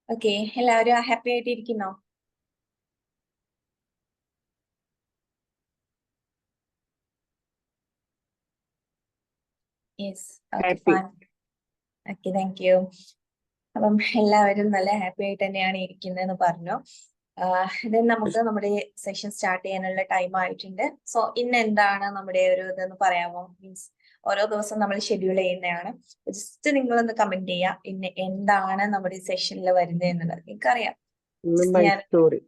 Okay, എല്ലാവരും happy ആയിട്ടിരിക്കുന്നോ? Yes, okay, happy. Fine. Okay, thank you. അപ്പം എല്ലാവരും നല്ല ഹാപ്പി ആയിട്ട് തന്നെയാണ് ഇരിക്കുന്നതെന്ന് പറഞ്ഞു. then നമുക്ക് നമ്മുടെ സെഷൻ സ്റ്റാർട്ട് ചെയ്യാനുള്ള ടൈം ആയിട്ടുണ്ട്. സോ ഇന്ന് എന്താണ് നമ്മുടെ ഒരു ഇതെന്ന് പറയാമോ? മീൻസ് ഓരോ ദിവസം നമ്മൾ ഷെഡ്യൂൾ ചെയ്യുന്നതാണ്. ജസ്റ്റ് നിങ്ങളൊന്ന് കമന്റ് ചെയ്യുക ഇന്ന് എന്താണ് നമ്മുടെ സെഷനിൽ വരുന്നത് എന്നുള്ളത്. എനിക്കറിയാം. ഞാൻ സ്റ്റോറി.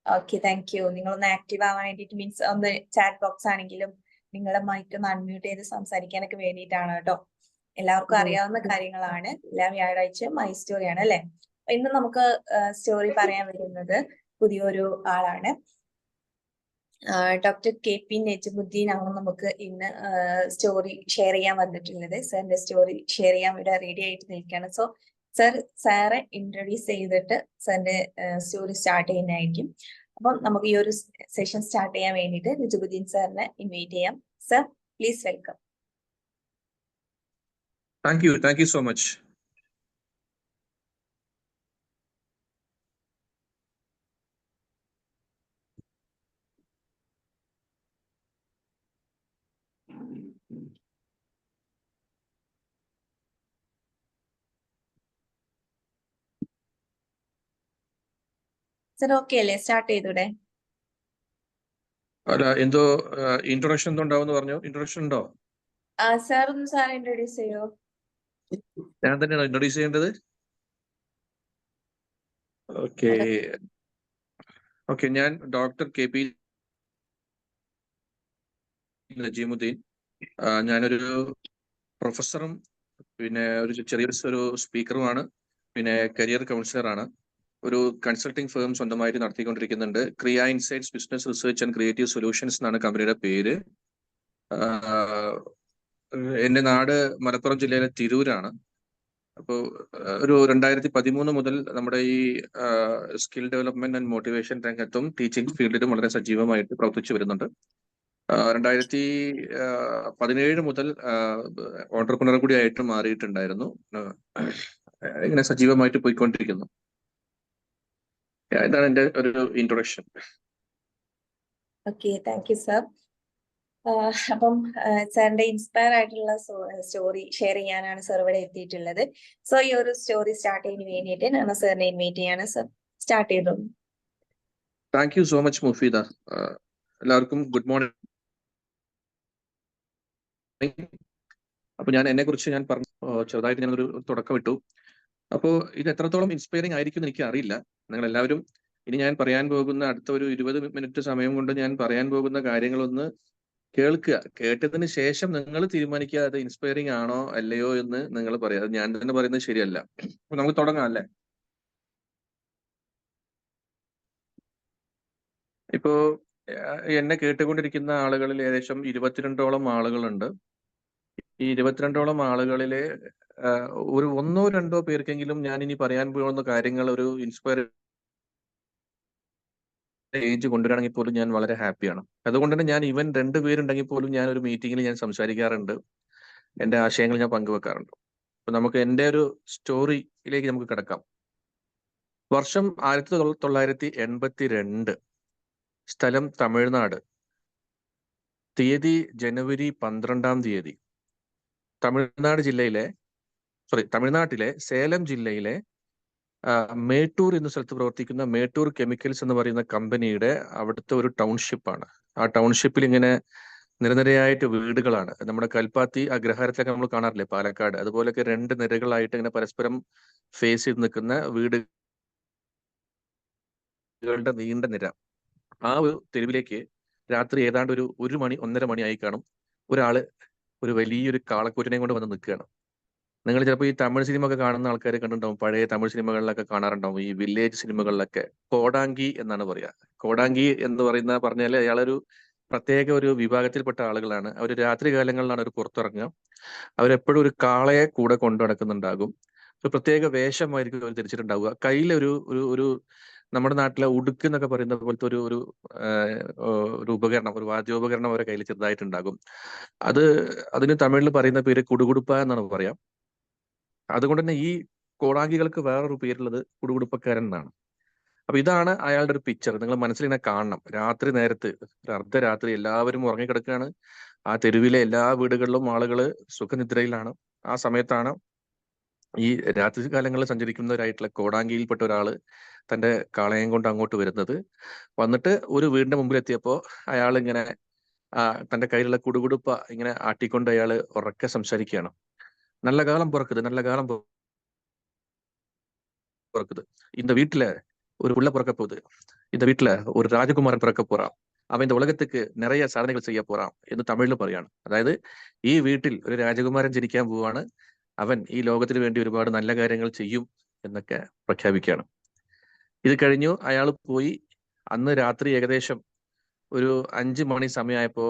Okay, thank U. നിങ്ങളൊന്ന് ആക്റ്റീവ് ആവാൻ വേണ്ടിയിട്ട് മീൻസ് ഒന്ന് ചാറ്റ് ബോക്സ് ആണെങ്കിലും നിങ്ങളുടെ മൈക്ക് ഒന്ന് അൺമ്യൂട്ട് ചെയ്ത് സംസാരിക്കാനൊക്കെ വേണ്ടിയിട്ടാണ് കേട്ടോ. എല്ലാവർക്കും അറിയാവുന്ന കാര്യങ്ങളാണ്. എല്ലാ വ്യാഴാഴ്ചയും മൈ സ്റ്റോറിയാണ് അല്ലെ. ഇന്ന് നമുക്ക് സ്റ്റോറി പറയാൻ വരുന്നത് പുതിയൊരു ആളാണ്. ഡോക്ടർ KP നജമുദ്ദീൻ ആണ് നമുക്ക് ഇന്ന് സ്റ്റോറി ഷെയർ ചെയ്യാൻ വന്നിട്ടുള്ളത്. സാറിന്റെ സ്റ്റോറി ഷെയർ ചെയ്യാൻ ഇവിടെ റെഡി ആയിട്ട് നിൽക്കുകയാണ്. സോ സാറെ ഇൻട്രൊഡ്യൂസ് ചെയ്തിട്ട് സാറിന്റെ സ്റ്റോറി സ്റ്റാർട്ട് ചെയ്യുന്നതായിരിക്കും. അപ്പം നമുക്ക് ഈ ഒരു സെഷൻ സ്റ്റാർട്ട് ചെയ്യാൻ വേണ്ടിയിട്ട് നജമുദ്ദീൻ സാറിനെ ഇൻവൈറ്റ് ചെയ്യാം. Sir, please welcome. Thank you so much. Sir okay അല്ലേ? സ്റ്റാർട്ട് ചെയ്തൂടെ? അല്ല, എന്തോ ഇൻട്രൊഡക്ഷൻ എന്തോ ഉണ്ടാവും പറഞ്ഞു. ഇൻട്രൊഡക്ഷൻ ഉണ്ടോ? സാർ ഒന്ന് സാർ ഇൻട്രൊഡ്യൂസ് ചെയ്യോ? ഞാൻ തന്നെയാണ് ഇൻട്രൊഡ്യൂസ് ചെയ്യേണ്ടത്. ഓക്കെ ഓക്കെ ഞാൻ ഡോക്ടർ KP നജീമുദ്ദീൻ. ഞാനൊരു പ്രൊഫസറും പിന്നെ ഒരു ചെറിയൊരു സ്പീക്കറുമാണ്. പിന്നെ കരിയർ കൗൺസിലറാണ്. ഒരു കൺസൾട്ടിംഗ് ഫേം സ്വന്തമായിട്ട് നടത്തിക്കൊണ്ടിരിക്കുന്നുണ്ട്. ക്രിയ insights business research and creative solutions എന്നാണ് കമ്പനിയുടെ പേര്. എന്റെ നാട് മലപ്പുറം ജില്ലയിലെ തിരൂരാണ്. അപ്പോൾ ഒരു 2013 മുതൽ നമ്മുടെ ഈ സ്കിൽ ഡെവലപ്മെന്റ് ആൻഡ് മോട്ടിവേഷൻ രംഗത്തും ടീച്ചിങ് ഫീൽഡിലും വളരെ സജീവമായിട്ട് പ്രവർത്തിച്ചു വരുന്നുണ്ട്. 2017 മുതൽ ഓണ്ടർപ്രണർ കൂടി ആയിട്ട് മാറിയിട്ടുണ്ടായിരുന്നു. ഇങ്ങനെ സജീവമായിട്ട് പോയിക്കൊണ്ടിരിക്കുന്നു. ഇതാണ് എന്റെ ഒരു introduction. Okay, thank you sir. അപ്പം സാറിന്റെ ഇൻസ്പയർ ആയിട്ടുള്ള സ്റ്റോറി ഷെയർ ചെയ്യാനാണ് സർ ഇവിടെ എത്തിയിട്ടുള്ളത്. സോ ഈ ഒരു സ്റ്റോറി സ്റ്റാർട്ട് ചെയ്യാൻ വേണ്ടിയിട്ട് ഞാൻ സാറിനെ ഇൻവൈറ്റ് ചെയ്യാണ്. സർ, സ്റ്റാർട്ട് ചെയ്തോ. Thank you so much Mufeeda. എല്ലാവർക്കും ഗുഡ് മോർണിംഗ്. അപ്പൊ ഞാൻ എന്നെ കുറിച്ച് ഞാൻ പറഞ്ഞു ചെറുതായിട്ട് ഞാനൊരു തുടക്കം ഇട്ടു. അപ്പോൾ ഇത് എത്രത്തോളം ഇൻസ്പയറിംഗ് ആയിരിക്കും എന്ന് എനിക്ക് അറിയില്ല. നിങ്ങൾ എല്ലാവരും ഇനി ഞാൻ പറയാൻ പോകുന്ന അടുത്ത ഒരു 20 മിനിറ്റ് സമയം കൊണ്ട് ഞാൻ പറയാൻ പോകുന്ന കാര്യങ്ങളൊന്ന് കേൾക്കുക. കേട്ടതിന് ശേഷം നിങ്ങൾ തീരുമാനിക്കുക അത് ഇൻസ്പയറിംഗ് ആണോ അല്ലയോ എന്ന് നിങ്ങൾ പറയാം. അത് ഞാൻ തന്നെ പറയുന്നത് ശരിയല്ല. അപ്പൊ നമുക്ക് തുടങ്ങാം അല്ലേ? ഇപ്പോ എന്നെ കേട്ടുകൊണ്ടിരിക്കുന്ന ആളുകളിൽ ഏകദേശം 22ഓളം ആളുകളുണ്ട്. ഈ 22ഓളം ആളുകളിലെ ഒരു 1-2 പേർക്കെങ്കിലും ഞാൻ ഇനി പറയാൻ പോകുന്ന കാര്യങ്ങൾ ഒരു ഇൻസ്പയർ ഏജ് കൊണ്ടുവരാണെങ്കിൽ പോലും ഞാൻ വളരെ ഹാപ്പിയാണ്. അതുകൊണ്ട് തന്നെ ഞാൻ ഇവൻ 2 പേരുണ്ടെങ്കിൽ പോലും ഞാൻ ഒരു മീറ്റിംഗിൽ ഞാൻ സംസാരിക്കാറുണ്ട്. എന്റെ ആശയങ്ങൾ ഞാൻ പങ്കുവെക്കാറുണ്ട്. അപ്പൊ നമുക്ക് എന്റെ ഒരു സ്റ്റോറിയിലേക്ക് നമുക്ക് കിടക്കാം. വർഷം 1982, സ്ഥലം തമിഴ്നാട്, തീയതി ജനുവരി 12 തമിഴ്നാട്ടിലെ സേലം ജില്ലയിലെ മേട്ടൂർ എന്ന സ്ഥലത്ത് പ്രവർത്തിക്കുന്ന മേട്ടൂർ കെമിക്കൽസ് എന്ന് പറയുന്ന കമ്പനിയുടെ അവിടുത്തെ ഒരു ടൗൺഷിപ്പാണ്. ആ ടൗൺഷിപ്പിൽ ഇങ്ങനെ നിരനിരയായിട്ട് വീടുകളാണ്. നമ്മുടെ കൽപ്പാത്തി അഗ്രഹാരത്തിലൊക്കെ നമ്മൾ കാണാറില്ലേ പാലക്കാട്, അതുപോലൊക്കെ 2 നിരകളായിട്ട് ഇങ്ങനെ പരസ്പരം ഫേസ് ചെയ്ത് നിൽക്കുന്ന വീടുകളുടെ നീണ്ട നിര. ആ ഒരു തെരുവിലേക്ക് രാത്രി ഏതാണ്ട് ഒരു 1 മണി 1:30 മണി ആയി കാണും. ഒരാള് ഒരു വലിയൊരു കാളക്കൂറ്റിനെ കൊണ്ട് വന്ന് നിൽക്കുകയാണ്. നിങ്ങൾ ചിലപ്പോൾ ഈ തമിഴ് സിനിമ ഒക്കെ കാണുന്ന ആൾക്കാരെ കണ്ടിട്ടുണ്ടാവും. പഴയ തമിഴ് സിനിമകളിലൊക്കെ കാണാറുണ്ടാവും. ഈ വില്ലേജ് സിനിമകളിലൊക്കെ കോടാങ്കി എന്നാണ് പറയുക. കോടാങ്കി എന്ന് പറഞ്ഞാൽ അയാളൊരു പ്രത്യേക ഒരു വിഭാഗത്തിൽപ്പെട്ട ആളുകളാണ്. അവർ രാത്രി കാലങ്ങളിലാണ് അവർ പുറത്തിറങ്ങുക. അവരെപ്പോഴും ഒരു കാളയെ കൂടെ കൊണ്ടു നടക്കുന്നുണ്ടാകും. ഒരു പ്രത്യേക വേഷമായിരിക്കും അവർ ധരിച്ചിട്ടുണ്ടാവുക. കയ്യിലൊരു ഒരു ഒരു നമ്മുടെ നാട്ടിലെ ഉടുക്ക് എന്നൊക്കെ പറയുന്ന പോലത്തെ ഒരു ഒരു ഒരു ഉപകരണം, ഒരു വാദ്യോപകരണം അവരുടെ കയ്യിൽ ചെറുതായിട്ടുണ്ടാകും. അതിന് തമിഴിൽ പറയുന്ന പേര് കുടുകുടുപ്പ എന്നാണ് പറയാം. അതുകൊണ്ട് തന്നെ ഈ കോടാങ്കികൾക്ക് വേറൊരു പേരുള്ളത് കുടുകുടുപ്പക്കാരൻ എന്നാണ്. അപ്പൊ ഇതാണ് അയാളുടെ ഒരു പിക്ചർ. നിങ്ങൾ മനസ്സിൽ ഇങ്ങനെ കാണണം. രാത്രി നേരത്ത്, ഒരു അർദ്ധരാത്രി, എല്ലാവരും ഉറങ്ങിക്കിടക്കുകയാണ്. ആ തെരുവിലെ എല്ലാ വീടുകളിലും ആളുകള് സുഖനിദ്രയിലാണ്. ആ സമയത്താണ് ഈ രാത്രി കാലങ്ങളിൽ സഞ്ചരിക്കുന്നവരായിട്ടുള്ള കോടാങ്കിയിൽപ്പെട്ട ഒരാള് തന്റെ കാളയം കൊണ്ട് അങ്ങോട്ട് വരുന്നത്. വന്നിട്ട് ഒരു വീടിന്റെ മുമ്പിൽ എത്തിയപ്പോ അയാൾ ഇങ്ങനെ തന്റെ കയ്യിലുള്ള കുടുകുടുപ്പ ഇങ്ങനെ ആട്ടിക്കൊണ്ട് അയാൾ ഉറക്കെ സംസാരിക്കുകയാണ്. നല്ല കാലം பிறக்குது, நல்ல காலம் பிறக்குது. இந்த வீட்டுல ஒரு புள்ள பிறக்க போகுது. இந்த வீட்டுல ஒரு ராஜகுமாரன் பிறக்க போறான். അവൻ இந்த ഉലകത്തേക്ക് நிறைய സാധനങ്ങൾ ചെയ്യ പോറാം എന്ന് തമിഴിൽ പറയാണ്. അതായത് ഈ വീട്ടിൽ ഒരു രാജകുമാരൻ ജനിക്കാൻ പോവാണ്, അവൻ ഈ ലോകത്തിന് വേണ്ടി ഒരുപാട് നല്ല കാര്യങ്ങൾ ചെയ്യും എന്നൊക്കെ പ്രഖ്യാപിക്കുകയാണ്. ഇത് കഴിഞ്ഞു അയാൾ പോയി. അന്ന് രാത്രി ഏകദേശം ഒരു 5 മണി സമയമായപ്പോ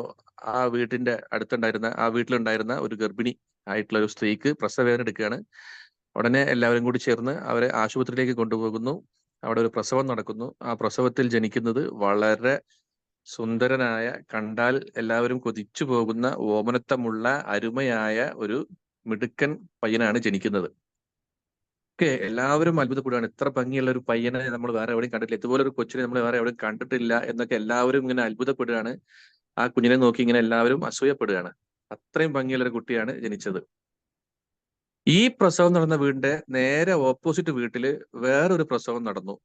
ആ വീട്ടിലുണ്ടായിരുന്ന ഒരു ഗർഭിണി ആയിട്ടുള്ള ഒരു സ്ത്രീക്ക് പ്രസവവേദന എടുക്കുകയാണ്. ഉടനെ എല്ലാവരും കൂടി ചേർന്ന് അവരെ ആശുപത്രിയിലേക്ക് കൊണ്ടുപോകുന്നു. അവിടെ ഒരു പ്രസവം നടക്കുന്നു. ആ പ്രസവത്തിൽ ജനിക്കുന്നത് വളരെ സുന്ദരനായ, കണ്ടാൽ എല്ലാവരും കൊതിച്ചു പോകുന്ന, ഓമനത്തമുള്ള, അരുമയായ ഒരു മിടുക്കൻ പയ്യനാണ് ജനിക്കുന്നത്. എല്ലാവരും അത്ഭുതപ്പെടുകയാണ്. ഇത്ര ഭംഗിയുള്ള ഒരു പയ്യനെ നമ്മൾ വേറെ എവിടെയും കണ്ടിട്ടില്ല, ഇതുപോലെ ഒരു കൊച്ചിനെ നമ്മൾ വേറെ എവിടെയും കണ്ടിട്ടില്ല എന്നൊക്കെ എല്ലാവരും ഇങ്ങനെ അത്ഭുതപ്പെടുകയാണ്. ആ കുഞ്ഞിനെ നോക്കി ഇങ്ങനെ എല്ലാവരും അസൂയപ്പെടുകയാണ്. അത്രയും ഭംഗിയുള്ള ഒരു കുട്ടിയാണ് ജനിച്ചത്. ഈ പ്രസവം നടന്ന വീടിന്റെ നേരെ ഓപ്പോസിറ്റ് വീട്ടില് വേറൊരു പ്രസവം നടന്നു.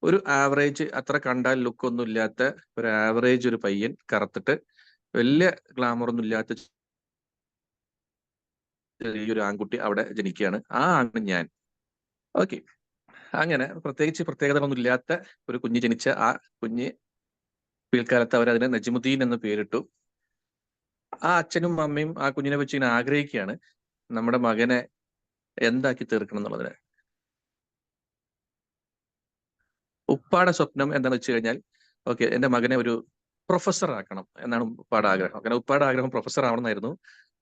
ഒരു ആവറേജ്, അത്ര കണ്ടാൽ ലുക്കൊന്നും ഇല്ലാത്ത ഒരു ആവറേജ് ഒരു പയ്യൻ, കറുത്തിട്ട് വലിയ ഗ്ലാമർ ഒന്നും ഇല്ലാത്ത ചെറിയൊരു ആൺകുട്ടി അവിടെ ജനിക്കുകയാണ്. ആ ആണ് ഞാൻ. ഓക്കെ, അങ്ങനെ പ്രത്യേകിച്ച് പ്രത്യേകതകളൊന്നും ഇല്ലാത്ത ഒരു കുഞ്ഞ് ജനിച്ച ആ കുഞ്ഞ് പിൽക്കാലത്ത് അവരതിനെ നജിമുദ്ദീൻ എന്ന് പേരിട്ടു. ആ അച്ഛനും അമ്മയും ആ കുഞ്ഞിനെ വെച്ച് ഇങ്ങനെ ആഗ്രഹിക്കുകയാണ് നമ്മുടെ മകനെ എന്താക്കി തീർക്കണം എന്നുള്ളതിന്. ഉപ്പാടെ സ്വപ്നം എന്താണെന്ന് വെച്ച് കഴിഞ്ഞാൽ, ഓക്കെ, എന്റെ മകനെ ഒരു പ്രൊഫസർ ആക്കണം എന്നാണ് ഉപ്പാടെ ആഗ്രഹം. കാരണം ഉപ്പാടെ ആഗ്രഹം പ്രൊഫസർ ആവണമെന്നായിരുന്നു.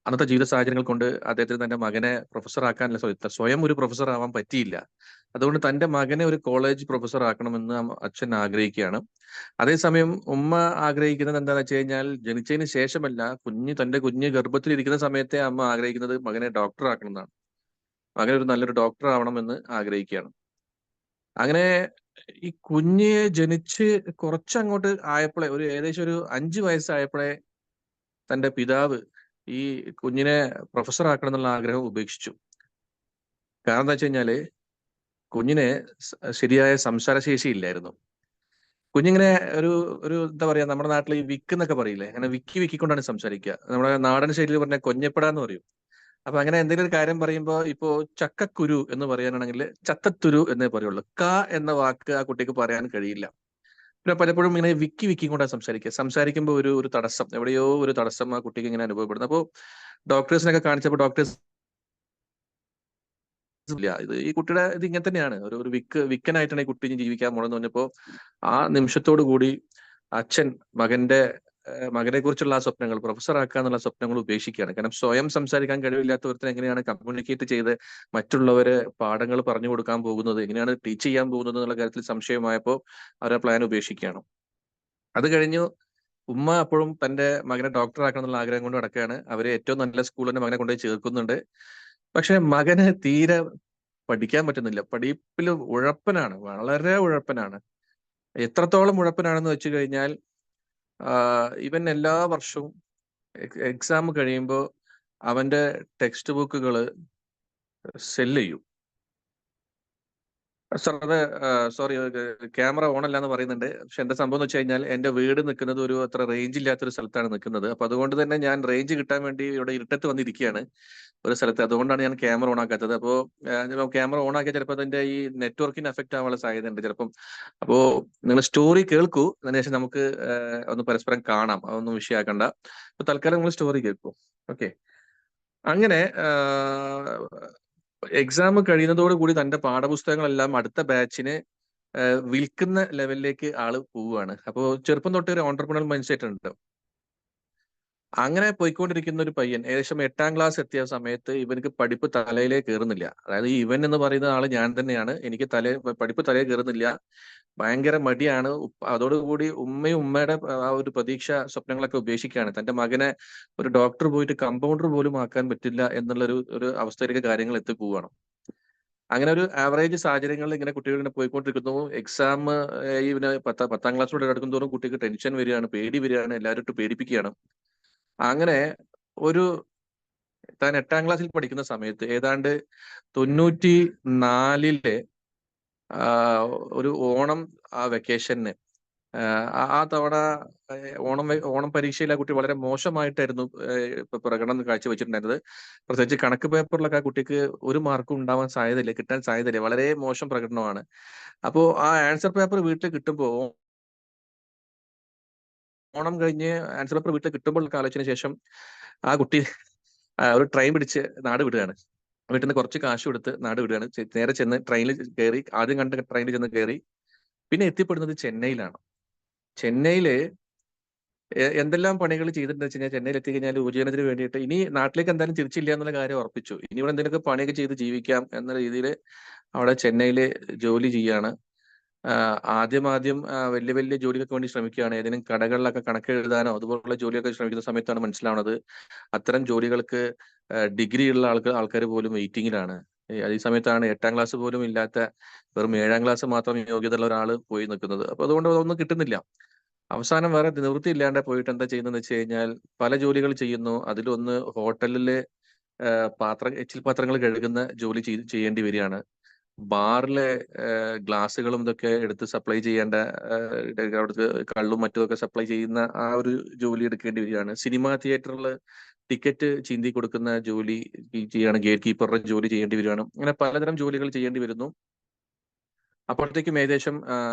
അന്നത്തെ ജീവിത സാഹചര്യങ്ങൾ കൊണ്ട് അദ്ദേഹത്തിന് തന്റെ മകനെ പ്രൊഫസർ ആക്കാനുള്ള സ്വയം ഒരു പ്രൊഫസർ ആവാൻ പറ്റിയില്ല. അതുകൊണ്ട് തന്റെ മകനെ ഒരു കോളേജ് പ്രൊഫസർ ആക്കണമെന്ന് അച്ഛൻ ആഗ്രഹിക്കുകയാണ്. അതേസമയം ഉമ്മ ആഗ്രഹിക്കുന്നത് എന്താണെന്ന് വെച്ച് കഴിഞ്ഞാൽ, ജനിച്ചതിന് ശേഷമല്ല, തന്റെ കുഞ്ഞ് ഗർഭത്തിലിരിക്കുന്ന സമയത്തെ അമ്മ ആഗ്രഹിക്കുന്നത് മകനെ ഡോക്ടർ ആക്കണം എന്നാണ്. മകൻ ഒരു നല്ലൊരു ഡോക്ടർ ആവണമെന്ന് ആഗ്രഹിക്കുകയാണ്. അങ്ങനെ ഈ കുഞ്ഞ് ജനിച്ച് കുറച്ചങ്ങോട്ട് ആയപ്പോഴേ, ഒരു ഏകദേശം ഒരു 5 വയസ്സായപ്പോഴേ തന്റെ പിതാവ് ഈ കുഞ്ഞിനെ പ്രൊഫസർ ആക്കണം എന്നുള്ള ആഗ്രഹം ഉപേക്ഷിച്ചു. കാരണം എന്താ വെച്ച് കഴിഞ്ഞാല്, കുഞ്ഞിന് ശരിയായ സംസാരശേഷി ഇല്ലായിരുന്നു. കുഞ്ഞിങ്ങനെ ഒരു ഒരു എന്താ പറയാ, നമ്മുടെ നാട്ടിൽ ഈ വിക്ക് എന്നൊക്കെ പറയില്ലേ, അങ്ങനെ വിക്കിക്കൊണ്ടാണ് സംസാരിക്കുക. നമ്മുടെ നാടൻ ശൈലിയിൽ പറഞ്ഞ കൊഞ്ഞപ്പെടാന്ന് പറയും. അപ്പൊ അങ്ങനെ എന്തെങ്കിലും ഒരു കാര്യം പറയുമ്പോ, ഇപ്പോ ചക്കക്കുരു എന്ന് പറയാനാണെങ്കിൽ ചത്തത്തുരു എന്നേ പറയുള്ളൂ. എന്ന വാക്ക് ആ കുട്ടിക്ക് പറയാൻ കഴിയില്ല. പിന്നെ പലപ്പോഴും ഇങ്ങനെ വിക്കി കൊണ്ടാണ് സംസാരിക്കുമ്പോൾ ഒരു തടസ്സം, എവിടെയോ ഒരു തടസ്സം ആ കുട്ടിക്ക് ഇങ്ങനെ അനുഭവപ്പെടുന്നു. അപ്പോൾ ഡോക്ടേഴ്സിനൊക്കെ കാണിച്ചപ്പോൾ ഡോക്ടേഴ്സ് ഇല്ല, ഈ കുട്ടിയുടെ ഇത് ഇങ്ങനെ തന്നെയാണ്, ഒരു വിക്കനായിട്ടാണ് ഈ കുട്ടി ജീവിക്കാൻ പോണെന്ന് പറഞ്ഞപ്പോ ആ നിമിഷത്തോടു കൂടി അച്ഛൻ മകനെ കുറിച്ചുള്ള ആ സ്വപ്നങ്ങൾ, പ്രൊഫസർ ആക്കുക എന്നുള്ള സ്വപ്നങ്ങൾ ഉപേക്ഷിക്കുകയാണ്. കാരണം സ്വയം സംസാരിക്കാൻ കഴിവില്ലാത്ത ഒരുത്തൻ എങ്ങനെയാണ് കമ്മ്യൂണിക്കേറ്റ് ചെയ്ത് മറ്റുള്ളവരെ പാഠങ്ങൾ പറഞ്ഞു കൊടുക്കാൻ പോകുന്നത്, എങ്ങനെയാണ് ടീച്ച് ചെയ്യാൻ പോകുന്നത് എന്നുള്ള കാര്യത്തിൽ സംശയമായപ്പോൾ അവരെ പ്ലാൻ ഉപേക്ഷിക്കുകയാണ്. അത് കഴിഞ്ഞു ഉമ്മ അപ്പോഴും തന്റെ മകനെ ഡോക്ടർ ആക്കണം എന്നുള്ള ആഗ്രഹം കൊണ്ട് നടക്കുകയാണ്. അവര് ഏറ്റവും നല്ല സ്കൂളിൽ തന്നെ മകനെ കൊണ്ടുപോയി ചേർക്കുന്നുണ്ട്. പക്ഷെ മകന് തീരെ പഠിക്കാൻ പറ്റുന്നില്ല. പഠിപ്പിൽ ഉഴപ്പനാണ്, വളരെ ഉഴപ്പനാണ്. എത്രത്തോളം ഉഴപ്പനാണെന്ന് വെച്ച് കഴിഞ്ഞാൽ, ഇവൻ എല്ലാ വർഷവും എക്സാം കഴിയുമ്പോൾ അവന്റെ ടെക്സ്റ്റ് ബുക്കുകൾ സെല്ല് ചെയ്യും. സാർ, അത് സോറി, ക്യാമറ ഓൺ അല്ല എന്ന് പറയുന്നുണ്ട്. പക്ഷെ എന്താ സംഭവം എന്ന് വെച്ച് കഴിഞ്ഞാൽ, എന്റെ വീട് നിൽക്കുന്നത് ഒരു അത്ര റേഞ്ച് ഇല്ലാത്തൊരു സ്ഥലത്താണ് നിൽക്കുന്നത്. അപ്പൊ അതുകൊണ്ട് തന്നെ ഞാൻ റേഞ്ച് കിട്ടാൻ വേണ്ടി ഇവിടെ ഇരുട്ടത്ത് വന്നിരിക്കുകയാണ് ഒരു സ്ഥലത്ത്. അതുകൊണ്ടാണ് ഞാൻ ക്യാമറ ഓൺ ആക്കാത്തത്. അപ്പോ ക്യാമറ ഓൺ ആക്കിയാൽ ചിലപ്പോൾ അതിന്റെ ഈ നെറ്റ്വർക്കിന് എഫക്ട് ആവാനുള്ള സാധ്യതയുണ്ട് ചിലപ്പം. അപ്പോ നിങ്ങൾ സ്റ്റോറി കേൾക്കൂ, അതിനുശേഷം നമുക്ക് ഒന്ന് പരസ്പരം കാണാം, അതൊന്നും വിഷയമാക്കണ്ട. അപ്പൊ തൽക്കാലം നിങ്ങൾ സ്റ്റോറി കേൾക്കൂ. ഓക്കെ, അങ്ങനെ എക്സാം കഴിയുന്നതോടുകൂടി തന്റെ പാഠപുസ്തകങ്ങളെല്ലാം അടുത്ത ബാച്ചിന് വിൽക്കുന്ന ലെവലിലേക്ക് ആള് പോവുകയാണ്. അപ്പോ ചെറുപ്പം തൊട്ട് ഒരു ഓണ്ടർപ്രണൽ മൈൻഡ് സെറ്റ് ഉണ്ട്. അങ്ങനെ പോയിക്കൊണ്ടിരിക്കുന്ന ഒരു പയ്യൻ ഏകദേശം 8ാം ക്ലാസ് എത്തിയ സമയത്ത് ഇവനക്ക് പഠിപ്പ് തലയിലേ കയറുന്നില്ല. അതായത് ഇവൻ എന്ന് പറയുന്ന ആള് ഞാൻ തന്നെയാണ്. എനിക്ക് പഠിപ്പ് തലയിൽ കയറുന്നില്ല, ഭയങ്കര മടിയാണ്. അതോടുകൂടി ഉമ്മയുടെ ആ ഒരു പ്രതീക്ഷ സ്വപ്നങ്ങളൊക്കെ ഉപേക്ഷിക്കുകയാണ്. തന്റെ മകനെ ഒരു ഡോക്ടർ പോയിട്ട് കമ്പൗണ്ടർ പോലും ആക്കാൻ പറ്റില്ല എന്നുള്ള ഒരു അവസ്ഥയിലേക്ക് കാര്യങ്ങൾ എത്തിപ്പോവാണ്. അങ്ങനെ ഒരു ആവറേജ് സാഹചര്യങ്ങളിൽ ഇങ്ങനെ കുട്ടികൾ ഇങ്ങനെ പോയിക്കൊണ്ടിരിക്കുന്നു. എക്സാം ഈ പിന്നെ പത്താം ക്ലാസ്സിലൂടെ അടുക്കും തോറും കുട്ടിക്ക് ടെൻഷൻ വരികയാണ്, പേടി വരികയാണ്, എല്ലാവരും ഇട്ട് പേടിപ്പിക്കുകയാണ്. അങ്ങനെ ഒരു താൻ 8ാം ക്ലാസ്സിൽ പഠിക്കുന്ന സമയത്ത് ഏതാണ്ട് 94-ലെ ഒരു ഓണം വെക്കേഷന് ആ തവണ ഓണം പരീക്ഷയിൽ ആ കുട്ടി വളരെ മോശമായിട്ടായിരുന്നു ഇപ്പൊ പ്രകടനം കാഴ്ചവെച്ചിട്ടുണ്ടായിരുന്നത്. പ്രത്യേകിച്ച് കണക്ക് പേപ്പറിലൊക്കെ ആ കുട്ടിക്ക് ഒരു മാർക്കും ഉണ്ടാവാൻ സാധ്യതയില്ല, കിട്ടാൻ സാധ്യതയില്ല. വളരെ മോശം പ്രകടനമാണ്. അപ്പോ ആ ആൻസർ പേപ്പർ വീട്ടിൽ കിട്ടുമ്പോൾ, ഓണം കഴിഞ്ഞ് ആൻസർ പേപ്പർ വീട്ടിൽ കിട്ടുമ്പോൾ ആലോചിച്ചതിന് ശേഷം ആ കുട്ടി ഒരു ട്രെയിൻ പിടിച്ച് നാട് വിടുകയാണ്. വീട്ടിൽ നിന്ന് കുറച്ച് കാശ് കൊടുത്ത് നാട് വിടുകയാണ്. നേരെ ചെന്ന് ട്രെയിനിൽ കയറി, ആദ്യം കണ്ട ട്രെയിനിൽ ചെന്ന് കയറി. പിന്നെ എത്തിപ്പെടുന്നത് ചെന്നൈയിലാണ്. ചെന്നൈയില് എന്തെല്ലാം പണികൾ ചെയ്തിട്ടുണ്ടെന്ന് വെച്ച് കഴിഞ്ഞാൽ, ചെന്നൈയിൽ എത്തിക്കഴിഞ്ഞാൽ ഉപജീവനത്തിന് വേണ്ടിയിട്ട് ഇനി നാട്ടിലേക്ക് എന്തായാലും തിരിച്ചില്ല എന്നുള്ള കാര്യം ഉറപ്പിച്ചു. ഇനി ഇവിടെ എന്തെങ്കിലുമൊക്കെ പണിയൊക്കെ ചെയ്ത് ജീവിക്കാം എന്ന രീതിയിൽ അവിടെ ചെന്നൈയിൽ ജോലി ചെയ്യാണ്. ആദ്യം വലിയ വലിയ ജോലികൾക്ക് വേണ്ടി ശ്രമിക്കുകയാണ്. ഏതെങ്കിലും കടകളിലൊക്കെ കണക്ക് എഴുതാനോ അതുപോലുള്ള ജോലിയൊക്കെ ശ്രമിക്കുന്ന സമയത്താണ് മനസ്സിലാവുന്നത് അത്തരം ജോലികൾക്ക് ഡിഗ്രി ഉള്ള ആൾക്കാർ പോലും വെയിറ്റിംഗിലാണ്. ഈ സമയത്താണ് 8ാം ക്ലാസ് പോലും ഇല്ലാത്ത, വെറും 7ാം ക്ലാസ് മാത്രം യോഗ്യതയുള്ള ഒരാൾ പോയി നിൽക്കുന്നത്. അപ്പൊ അതുകൊണ്ട് അതൊന്നും കിട്ടുന്നില്ല. അവസാനം വേറെ നിവൃത്തി ഇല്ലാണ്ട് പോയിട്ട് എന്താ ചെയ്യുന്നതെന്ന് വെച്ച് കഴിഞ്ഞാൽ, പല ജോലികൾ ചെയ്യുന്നു. അതിലൊന്ന് ഹോട്ടലിലെ എച്ചിൽ പാത്രങ്ങൾ കഴുകുന്ന ജോലി ചെയ്യേണ്ടി വരികയാണ്. ബാറിലെ ഗ്ലാസുകളും ഇതൊക്കെ എടുത്ത് സപ്ലൈ ചെയ്യേണ്ട, അവിടുത്തെ കള്ളും മറ്റുമൊക്കെ സപ്ലൈ ചെയ്യുന്ന ആ ഒരു ജോലി എടുക്കേണ്ടി വരികയാണ്. സിനിമാ തിയേറ്ററിൽ ടിക്കറ്റ് ചീന്തി കൊടുക്കുന്ന ജോലി ചെയ്യാണ്. ഗേറ്റ് കീപ്പറുടെ ജോലി ചെയ്യേണ്ടി വരികയാണ്. അങ്ങനെ പലതരം ജോലികൾ ചെയ്യേണ്ടി വരുന്നു. അപ്പോഴത്തേക്കും ഏകദേശം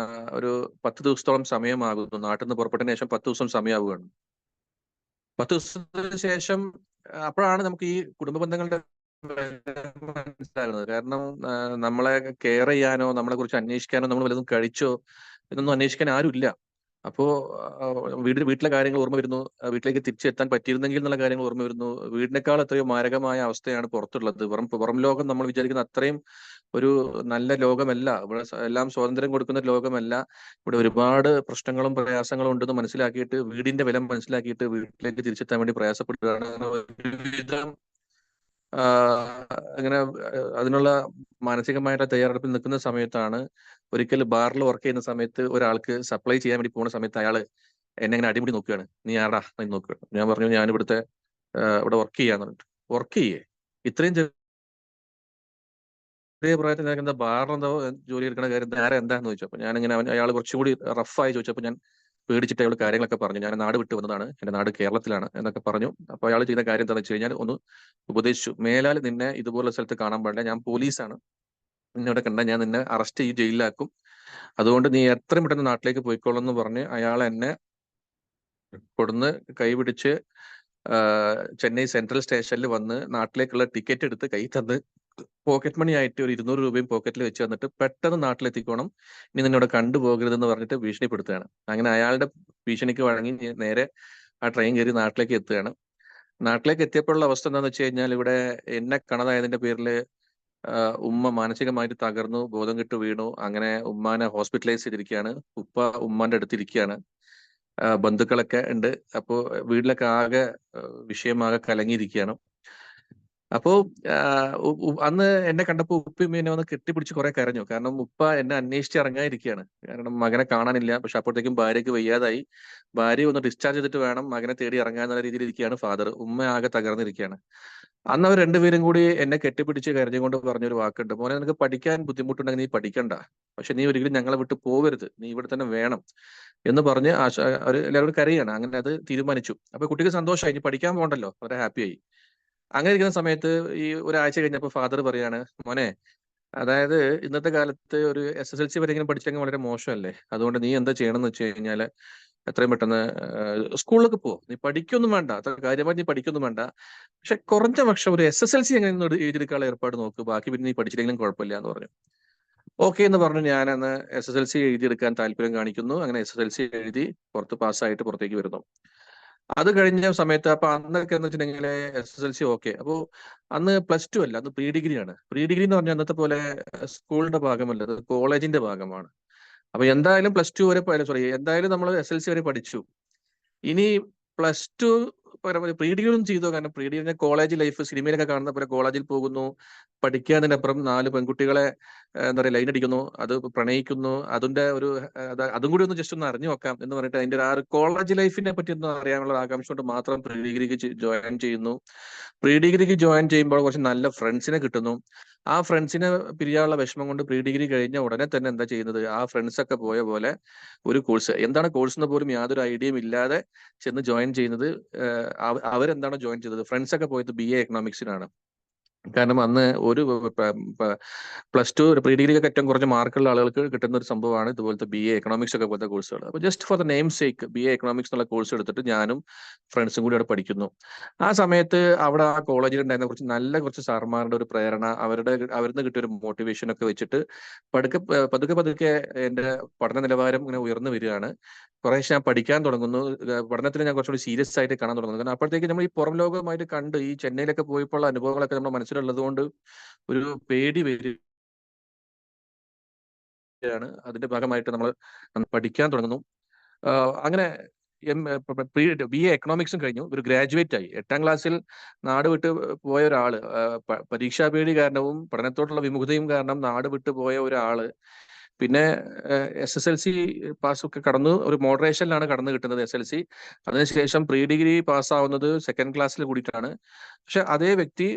ഒരു 10 ദിവസത്തോളം സമയമാകുന്നു. നാട്ടിൽ നിന്ന് പുറപ്പെട്ടതിന് ശേഷം 10 ദിവസം സമയമാവുകയാണ്. 10 ദിവസത്തിന് ശേഷം അപ്പോഴാണ് നമുക്ക് ഈ കുടുംബ ബന്ധങ്ങളുടെ മനസ്സിലാകുന്നത്. കാരണം നമ്മളെ കെയർ ചെയ്യാനോ നമ്മളെ കുറിച്ച് അന്വേഷിക്കാനോ നമ്മൾ വല്ലതും കഴിച്ചോ ഇതൊന്നും അന്വേഷിക്കാൻ ആരുമില്ല. അപ്പോ വീട്ടിലെ കാര്യങ്ങൾ ഓർമ്മ വരുന്നു. വീട്ടിലേക്ക് തിരിച്ചെത്താൻ പറ്റിയിരുന്നെങ്കിൽ എന്നുള്ള കാര്യങ്ങൾ ഓർമ്മ വരുന്നു. വീടിനേക്കാൾ എത്രയോ മാരകമായ അവസ്ഥയാണ് പുറത്തുള്ളത്. പുറം ലോകം നമ്മൾ വിചാരിക്കുന്ന അത്രയും ഒരു നല്ല ലോകമല്ല. ഇവിടെ എല്ലാം സ്വാതന്ത്ര്യം കൊടുക്കുന്ന ലോകമല്ല. ഇവിടെ ഒരുപാട് പ്രശ്നങ്ങളും പ്രയാസങ്ങളും ഉണ്ടെന്ന് മനസ്സിലാക്കിയിട്ട്, വീടിന്റെ വില മനസ്സിലാക്കിയിട്ട് വീട്ടിലേക്ക് തിരിച്ചെത്താൻ വേണ്ടി പ്രയാസപ്പെടുകയാണ്. ഒരുവിധം അങ്ങനെ അതിനുള്ള മാനസികമായിട്ടുള്ള തയ്യാറെടുപ്പിൽ നിൽക്കുന്ന സമയത്താണ് ഒരിക്കൽ ബാറിൽ വർക്ക് ചെയ്യുന്ന സമയത്ത് ഒരാൾക്ക് സപ്ലൈ ചെയ്യാൻ വേണ്ടി പോകുന്ന സമയത്ത് അയാൾ എന്നെ ഇങ്ങനെ അടിമുടി നോക്കുകയാണ്. നീ ആടാ എന്ന് നോക്കുകയാണ്. ഞാൻ പറഞ്ഞു, ഞാൻ ഇവിടെ വർക്ക് ചെയ്യാന്ന് പറഞ്ഞിട്ട്. വർക്ക് ചെയ്യേ? ഇത്രയും ചെറിയ പ്രായത്തിൽ നിനക്ക് എന്താ ബാറിലെന്തോ ജോലി എടുക്കുന്ന കാര്യം എന്താന്ന് ചോദിച്ചു. അപ്പൊ ഞാനിങ്ങനെ അയാൾ കുറച്ചും കൂടി റഫായി ചോദിച്ചപ്പോൾ ഞാൻ പേടിച്ചിട്ട് അയാൾ കാര്യങ്ങളൊക്കെ പറഞ്ഞു. ഞാൻ നാട് വിട്ടു വന്നതാണ്, എന്റെ നാട് കേരളത്തിലാണ് എന്നൊക്കെ പറഞ്ഞു. അപ്പൊ അയാൾ ചെയ്ത കാര്യം എന്താണെന്ന് വെച്ച് കഴിഞ്ഞാൽ ഒന്ന് ഉപദേശിച്ചു. മേലാൽ നിന്നെ ഇതുപോലുള്ള സ്ഥലത്ത് കാണാൻ പാടില്ല. ഞാൻ പോലീസാണ്, നിന്നോട് കണ്ട ഞാൻ നിന്നെ അറസ്റ്റ് ചെയ്ത് ജയിലിലാക്കും. അതുകൊണ്ട് നീ എത്രയും പെട്ടെന്ന് നാട്ടിലേക്ക് പോയിക്കോളൂ എന്ന് പറഞ്ഞ് അയാൾ എന്നെ കൊടുന്ന് കൈപിടിച്ച് ചെന്നൈ സെൻട്രൽ സ്റ്റേഷനിൽ വന്ന് നാട്ടിലേക്കുള്ള ടിക്കറ്റ് എടുത്ത് കൈ തന്ന് പോക്കറ്റ് മണി ആയിട്ട് ഒരു 200 രൂപയും പോക്കറ്റിൽ വെച്ച് തന്നിട്ട് പെട്ടെന്ന് നാട്ടിലെത്തിക്കോണം, ഇനി നിന്നോട് കണ്ടുപോകരുതെന്ന് പറഞ്ഞിട്ട് ഭീഷണിപ്പെടുത്തുകയാണ്. അങ്ങനെ അയാളുടെ ഭീഷണിക്ക് വഴങ്ങി നേരെ ആ ട്രെയിൻ കയറി നാട്ടിലേക്ക് എത്തുകയാണ്. നാട്ടിലേക്ക് എത്തിയപ്പോഴുള്ള അവസ്ഥ എന്താണെന്ന് വെച്ച് കഴിഞ്ഞാൽ, ഇവിടെ എന്നെ കാണാതായതിന്റെ പേരിൽ ഉമ്മ മാനസികമായിട്ട് തകർന്നു, ബോധം കെട്ട് വീണു. അങ്ങനെ ഉമ്മാനെ ഹോസ്പിറ്റലൈസ് ചെയ്തിരിക്കുകയാണ്. ഉപ്പ ഉമ്മാന്റെ അടുത്തിരിക്കുകയാണ്. ബന്ധുക്കളൊക്കെ ഉണ്ട്. അപ്പോ വീട്ടിലൊക്കെ ആകെ വിഷയമാകെ കലങ്ങിയിരിക്കുകയാണ്. അപ്പോ അന്ന് എന്നെ കണ്ടപ്പോ ഉപ്പയും എന്നെ വന്ന് കെട്ടിപ്പിടിച്ച് കുറെ കരഞ്ഞു. കാരണം ഉപ്പ എന്നെ അന്വേഷിച്ച് ഇറങ്ങാതിരിക്കുകയാണ്. കാരണം മകനെ കാണാനില്ല. പക്ഷെ അപ്പോഴത്തേക്കും ഭാര്യയ്ക്ക് വയ്യാതായി. ഭാര്യ ഒന്ന് ഡിസ്ചാർജ് ചെയ്തിട്ട് വേണം മകനെ തേടി ഇറങ്ങാന്നുള്ള രീതിയിൽ ഇരിക്കുകയാണ് ഫാദർ. ഉമ്മ ആകെ തകർന്നിരിക്കുകയാണ്. അന്ന് അവർ രണ്ടുപേരും കൂടി എന്നെ കെട്ടിപ്പിടിച്ച് കരഞ്ഞുകൊണ്ട് പറഞ്ഞൊരു വാക്കുണ്ട്, മോനെ നിനക്ക് പഠിക്കാൻ ബുദ്ധിമുട്ടുണ്ടെങ്കിൽ നീ പഠിക്കണ്ട, പക്ഷെ നീ ഒരിക്കലും ഞങ്ങളെ വിട്ട് പോകരുത്, നീ ഇവിടെ തന്നെ വേണം എന്ന് പറഞ്ഞ് അവർ എല്ലാവരും കരയാണ്. അങ്ങനെ അത് തീരുമാനിച്ചു. അപ്പൊ കുട്ടിക്ക് സന്തോഷമായി, ഇനി പഠിക്കാൻ പോകണ്ടല്ലോ, വളരെ ഹാപ്പിയായി. അങ്ങനെ ഇരിക്കുന്ന സമയത്ത് ഈ ഒരാഴ്ച കഴിഞ്ഞപ്പോൾ ഫാദർ പറയാണ്, മോനെ അതായത് ഇന്നത്തെ കാലത്ത് ഒരു SSLC വരെയെങ്കിലും പഠിച്ചെങ്കിൽ വളരെ മോശമല്ലേ. അതുകൊണ്ട് നീ എന്താ ചെയ്യണമെന്ന് വെച്ച് കഴിഞ്ഞാല് എത്രയും പെട്ടെന്ന് സ്കൂളിലേക്ക് പോ. നീ പഠിക്കൊന്നും വേണ്ട, അത്ര കാര്യമായിട്ട് നീ പഠിക്കൊന്നും വേണ്ട. പക്ഷെ കുറഞ്ഞ പക്ഷം ഒരു SSLC എങ്ങനെ എഴുതിയെടുക്കാനുള്ള ഏർപ്പാട് നോക്ക്, ബാക്കി പിന്നെ നീ പഠിച്ചില്ലെങ്കിലും കുഴപ്പമില്ല എന്ന് പറഞ്ഞു. ഓക്കെ എന്ന് പറഞ്ഞു. ഞാനന്ന് SSLC എഴുതിയെടുക്കാൻ താല്പര്യം കാണിക്കുന്നു. അങ്ങനെ SSLC എഴുതി പുറത്ത് പാസ്സായിട്ട് പുറത്തേക്ക് വരുന്നു. അത് കഴിഞ്ഞ സമയത്ത് അപ്പൊ അന്നൊക്കെ എന്ന് വെച്ചിട്ടുണ്ടെങ്കിൽ SSLC ഓക്കെ. അപ്പോ അന്ന് +2 അല്ല, അന്ന് പ്രീ ഡിഗ്രി ആണ്. പ്രീ ഡിഗ്രി എന്ന് പറഞ്ഞാൽ അന്നത്തെ പോലെ സ്കൂളിന്റെ ഭാഗമല്ല, അത് കോളേജിന്റെ ഭാഗമാണ്. അപ്പൊ എന്തായാലും +2 വരെ, സോറി, എന്തായാലും നമ്മൾ SLC വരെ പഠിച്ചു. ഇനി +2 പ്രീ ഡിഗ്രി ഒന്നും ചെയ്തോ, കാരണം പ്രീ ഡിഗ്രി കോളേജ് ലൈഫ് സിനിമയിലൊക്കെ കാണുന്ന പോലെ കോളേജിൽ പോകുന്നു, പഠിക്കാതിനപ്പുറം 4 പെൺകുട്ടികളെ എന്താ പറയുക ലൈൻ അടിക്കുന്നു, അത് പ്രണയിക്കുന്നു, അതിന്റെ ഒരു അതും കൂടി ഒന്ന് ജസ്റ്റ് ഒന്ന് അറിഞ്ഞു നോക്കാം എന്ന് പറഞ്ഞിട്ട് അതിന്റെ ആ ഒരു കോളേജ് ലൈഫിനെ പറ്റി ഒന്ന് അറിയാനുള്ള ആകാംക്ഷ കൊണ്ട് മാത്രം പ്രീ ഡിഗ്രിക്ക് ജോയിൻ ചെയ്യുന്നു. പ്രീ ഡിഗ്രിക്ക് ജോയിൻ ചെയ്യുമ്പോൾ കുറച്ച് നല്ല ഫ്രണ്ട്സിനെ കിട്ടുന്നു. ആ ഫ്രണ്ട്സിനെ പിരിയാനുള്ള വിഷമം കൊണ്ട് പ്രീ ഡിഗ്രി കഴിഞ്ഞ ഉടനെ തന്നെ എന്താ ചെയ്യുന്നത്, ആ ഫ്രണ്ട്സ് ഒക്കെ പോയ പോലെ ഒരു കോഴ്സ്, എന്താണ് കോഴ്സ് എന്ന് പോലും യാതൊരു ഐഡിയയും ഇല്ലാതെ ചെന്ന് ജോയിൻ ചെയ്യുന്നത്. അവരെന്താണോ ജോയിൻ ചെയ്തത്, ഫ്രണ്ട്സ് ഒക്കെ പോയത് BA എക്കണോമിക്സിനാണ്. കാരണം അന്ന് ഒരു +2 പ്രീ ഡിഗ്രിക്ക് ഏറ്റവും കുറഞ്ഞ മാർക്കുള്ള ആളുകൾക്ക് കിട്ടുന്ന ഒരു സംഭവമാണ് ഇതുപോലത്തെ BA എക്കണോമിക്സ് ഒക്കെ പോലത്തെ കോഴ്സുകൾ. അപ്പോൾ just for the name sake BA economics എന്നുള്ള കോഴ്സ് എടുത്തിട്ട് ഞാനും ഫ്രണ്ട്സും കൂടി അവിടെ പഠിക്കുന്നു. ആ സമയത്ത് അവിടെ ആ കോളേജിൽ ഉണ്ടായിരുന്ന കുറച്ച് സാർമാരുടെ ഒരു പ്രേരണ, അവരിന്ന് കിട്ടിയ ഒരു മോട്ടിവേഷൻ ഒക്കെ വെച്ചിട്ട് പതുക്കെ എന്റെ പഠന നിലവാരം ഇങ്ങനെ ഉയർന്നു വരികയാണ്. കുറേശ്ശെ ഞാൻ പഠിക്കാൻ തുടങ്ങുന്നു. പഠനത്തിൽ ഞാൻ കുറച്ചുകൂടി സീരിയസ് ആയിട്ട് കാണാൻ തുടങ്ങുന്നു. കാരണം അപ്പോഴത്തേക്ക് നമ്മൾ ഈ പുറം ലോകവുമായിട്ട് കണ്ട് ഈ ചെന്നൈയിലൊക്കെ പോയപ്പോൾ അനുഭവങ്ങളൊക്കെ നമ്മുടെ മനസ്സിലുള്ളത് കൊണ്ട് ഒരു പേടി വരികയാണ്. അതിന്റെ ഭാഗമായിട്ട് നമ്മൾ പഠിക്കാൻ തുടങ്ങുന്നു. അങ്ങനെ BA എക്കണോമിക്സും കഴിഞ്ഞു, ഒരു ഗ്രാജുവേറ്റ് ആയി. 8ാം ക്ലാസ്സിൽ നാട് വിട്ട് പോയ ഒരാള്, പരീക്ഷാ പേടി കാരണവും പഠനത്തോടുള്ള വിമുഖതയും കാരണം നാട് വിട്ട് പോയ ഒരാള് പിന്നെ SSLC പാസ്സൊക്കെ കടന്നു, ഒരു മോഡറേഷനിലാണ് കടന്നു കിട്ടുന്നത് SLC. അതിനുശേഷം പ്രീ ഡിഗ്രി പാസ്സാവുന്നത് 2nd ക്ലാസ്സിൽ കൂടിയിട്ടാണ്. പക്ഷെ അതേ വ്യക്തി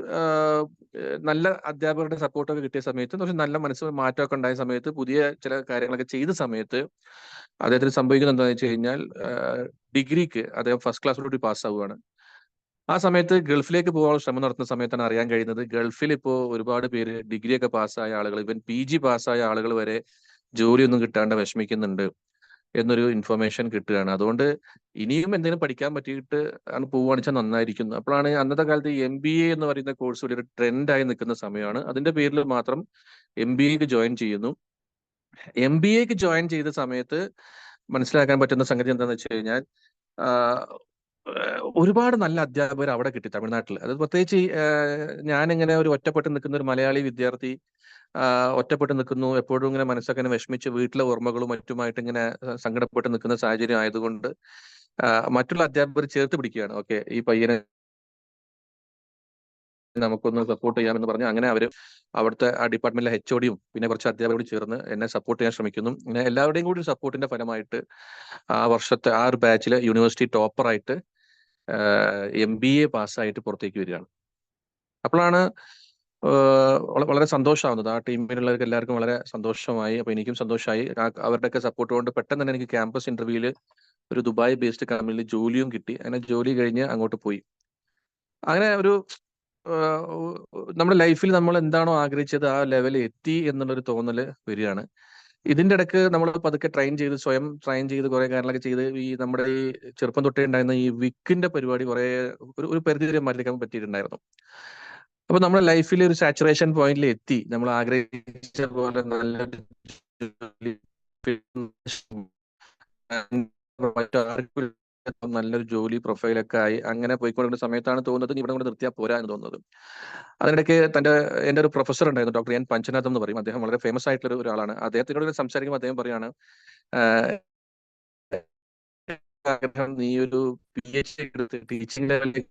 നല്ല അധ്യാപകരുടെ സപ്പോർട്ടൊക്കെ കിട്ടിയ സമയത്ത്, കുറച്ച് നല്ല മാറ്റമൊക്കെ ഉണ്ടായ സമയത്ത്, പുതിയ ചില കാര്യങ്ങളൊക്കെ ചെയ്ത സമയത്ത് അദ്ദേഹത്തിന് സംഭവിക്കുന്നത് എന്താണെന്ന് വെച്ച് കഴിഞ്ഞാൽ, ഡിഗ്രിക്ക് അദ്ദേഹം ഫസ്റ്റ് ക്ലാസ്സിലൂടെ പാസ്സാവുകയാണ്. ആ സമയത്ത് ഗൾഫിലേക്ക് പോകാനുള്ള ശ്രമം നടത്തുന്ന സമയത്താണ് അറിയാൻ കഴിയുന്നത്, ഗൾഫിൽ ഇപ്പോൾ ഒരുപാട് പേര് ഡിഗ്രിയൊക്കെ പാസ്സായ ആളുകൾ, ഇവൻ PG പാസ്സായ ആളുകൾ വരെ ജോലിയൊന്നും കിട്ടാണ്ട് വിഷമിക്കുന്നുണ്ട് എന്നൊരു ഇൻഫർമേഷൻ കിട്ടുകയാണ്. അതുകൊണ്ട് ഇനിയും എന്തെങ്കിലും പഠിക്കാൻ പറ്റിയിട്ട് പോവുകയാണെന്ന് വെച്ചാൽ നന്നായിരിക്കുന്നു. അപ്പോഴാണ് അന്നത്തെ കാലത്ത് MBA എന്ന് പറയുന്ന കോഴ്സ് ഒരു ട്രെൻഡായി നിൽക്കുന്ന സമയമാണ്. അതിന്റെ പേരിൽ മാത്രം MBAക്ക് ജോയിൻ ചെയ്യുന്നു. MBAക്ക് ജോയിൻ ചെയ്ത സമയത്ത് മനസ്സിലാക്കാൻ പറ്റുന്ന സംഗതി എന്താണെന്ന് വെച്ച് കഴിഞ്ഞാൽ, ഒരുപാട് നല്ല അധ്യാപകർ അവിടെ കിട്ടി തമിഴ്നാട്ടിൽ. അത് പ്രത്യേകിച്ച് ഞാനിങ്ങനെ ഒരു ഒറ്റപ്പെട്ട് നിൽക്കുന്ന ഒരു മലയാളി വിദ്യാർത്ഥി, ഒറ്റപ്പെട്ട് നിൽക്കുന്നു, എപ്പോഴും ഇങ്ങനെ മനസ്സൊക്കെ ഇങ്ങനെ വിഷമിച്ച് വീട്ടിലെ ഓർമ്മകളും മറ്റുമായിട്ട് ഇങ്ങനെ സങ്കടപ്പെട്ട് നിൽക്കുന്ന സാഹചര്യം ആയതുകൊണ്ട് മറ്റുള്ള അധ്യാപകർ ചേർത്ത് പിടിക്കുകയാണ്. ഓക്കെ, ഈ പയ്യനെ നമുക്കൊന്ന് സപ്പോർട്ട് ചെയ്യാമെന്ന് പറഞ്ഞ് അങ്ങനെ അവർ അവിടുത്തെ ആ ഡിപ്പാർട്ട്മെന്റിലെ HODയും പിന്നെ കുറച്ച് അധ്യാപകരോട് ചേർന്ന് എന്നെ സപ്പോർട്ട് ചെയ്യാൻ ശ്രമിക്കുന്നു. പിന്നെ എല്ലാവരുടെയും കൂടി സപ്പോർട്ടിന്റെ ഫലമായിട്ട് ആ വർഷത്തെ ആ ഒരു ബാച്ചിൽ യൂണിവേഴ്സിറ്റി ടോപ്പറായിട്ട് MBA പാസ്സായിട്ട് പുറത്തേക്ക് വരികയാണ്. അപ്പോഴാണ് വളരെ സന്തോഷമാവുന്നത്. ആ ടീമിലുള്ളവർക്ക് എല്ലാവർക്കും വളരെ സന്തോഷമായി. അപ്പൊ എനിക്കും സന്തോഷമായി. അവരുടെയൊക്കെ സപ്പോർട്ട് കൊണ്ട് പെട്ടെന്ന് തന്നെ എനിക്ക് ക്യാമ്പസ് ഇന്റർവ്യൂവിൽ ഒരു ദുബായ് ബേസ്ഡ് കമ്പനിയിൽ ജോലിയും കിട്ടി. അങ്ങനെ ജോലി കഴിഞ്ഞ് അങ്ങോട്ട് പോയി. അങ്ങനെ ഒരു നമ്മുടെ ലൈഫിൽ നമ്മൾ എന്താണോ ആഗ്രഹിച്ചത് ആ ലെവലിൽ എത്തി എന്നുള്ളൊരു തോന്നല് വരികയാണ്. ഇതിന്റെ ഇടയ്ക്ക് നമ്മൾ പതുക്കെ സ്വയം ട്രെയിൻ ചെയ്ത് കുറെ കാര്യങ്ങളൊക്കെ ചെയ്ത് ഈ നമ്മുടെ ഈ ചെറുപ്പം തൊട്ടേ ഉണ്ടായിരുന്ന ഈ വിക്കിന്റെ പരിപാടി ഒരു പരിധി വരെ മാറ്റിക്കാൻ പറ്റിയിട്ടുണ്ടായിരുന്നു. അപ്പൊ നമ്മുടെ ലൈഫിൽ ഒരു സാച്ചുറേഷൻ പോയിന്റിൽ എത്തി, നമ്മൾ ആഗ്രഹിച്ച പോലെ നല്ലൊരു നല്ലൊരു ജോലി പ്രൊഫൈലൊക്കെ ആയി അങ്ങനെ പോയിക്കൊണ്ടിരുന്ന സമയത്താണ് തോന്നുന്നത് ഇവിടെ കൊണ്ട് നിർത്തിയാൽ പോരാ എന്ന് തോന്നുന്നത്. അതിനിടയ്ക്ക് എന്റെ ഒരു പ്രൊഫസർ ഉണ്ടായിരുന്നു, ഡോക്ടർ N പഞ്ചനാഥം എന്ന് പറയും. അദ്ദേഹം വളരെ ഫേമസ് ആയിട്ടുള്ള ഒരാളാണ്. അദ്ദേഹത്തിനോട് സംസാരിക്കുമ്പോൾ അദ്ദേഹം പറയാണ്, ആഗ്രഹം നീ ഒരു PhD എടുത്ത് ടീച്ചിങ് ലെവലിൽ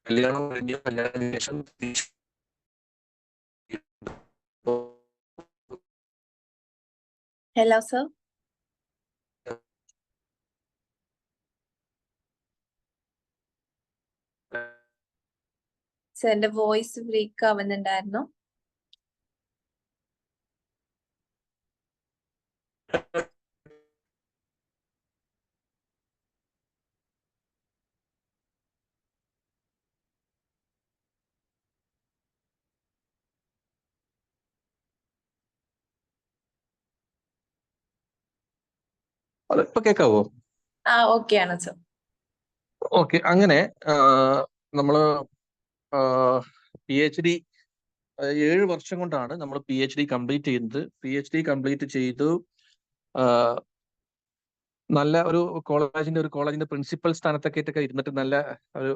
കല്യാണം കഴിഞ്ഞ് കല്യാണത്തിന് ശേഷം ഹലോ സർ. സർ, എന്റെ വോയിസ് ബ്രേക്ക് ആവുന്നുണ്ടായിരുന്നു. ഇപ്പൊ കേൾക്കാവോ? ഓക്കെ ആണ് സർ. ഓക്കെ, അങ്ങനെ നമ്മള് PhD 7 വർഷം കൊണ്ടാണ് നമ്മൾ PhD കംപ്ലീറ്റ് ചെയ്യുന്നത്. PhD കംപ്ലീറ്റ് ചെയ്തു നല്ല ഒരു കോളേജിന്റെ പ്രിൻസിപ്പൽ സ്ഥാനത്തൊക്കെ ഇരുന്നിട്ട് നല്ല ഒരു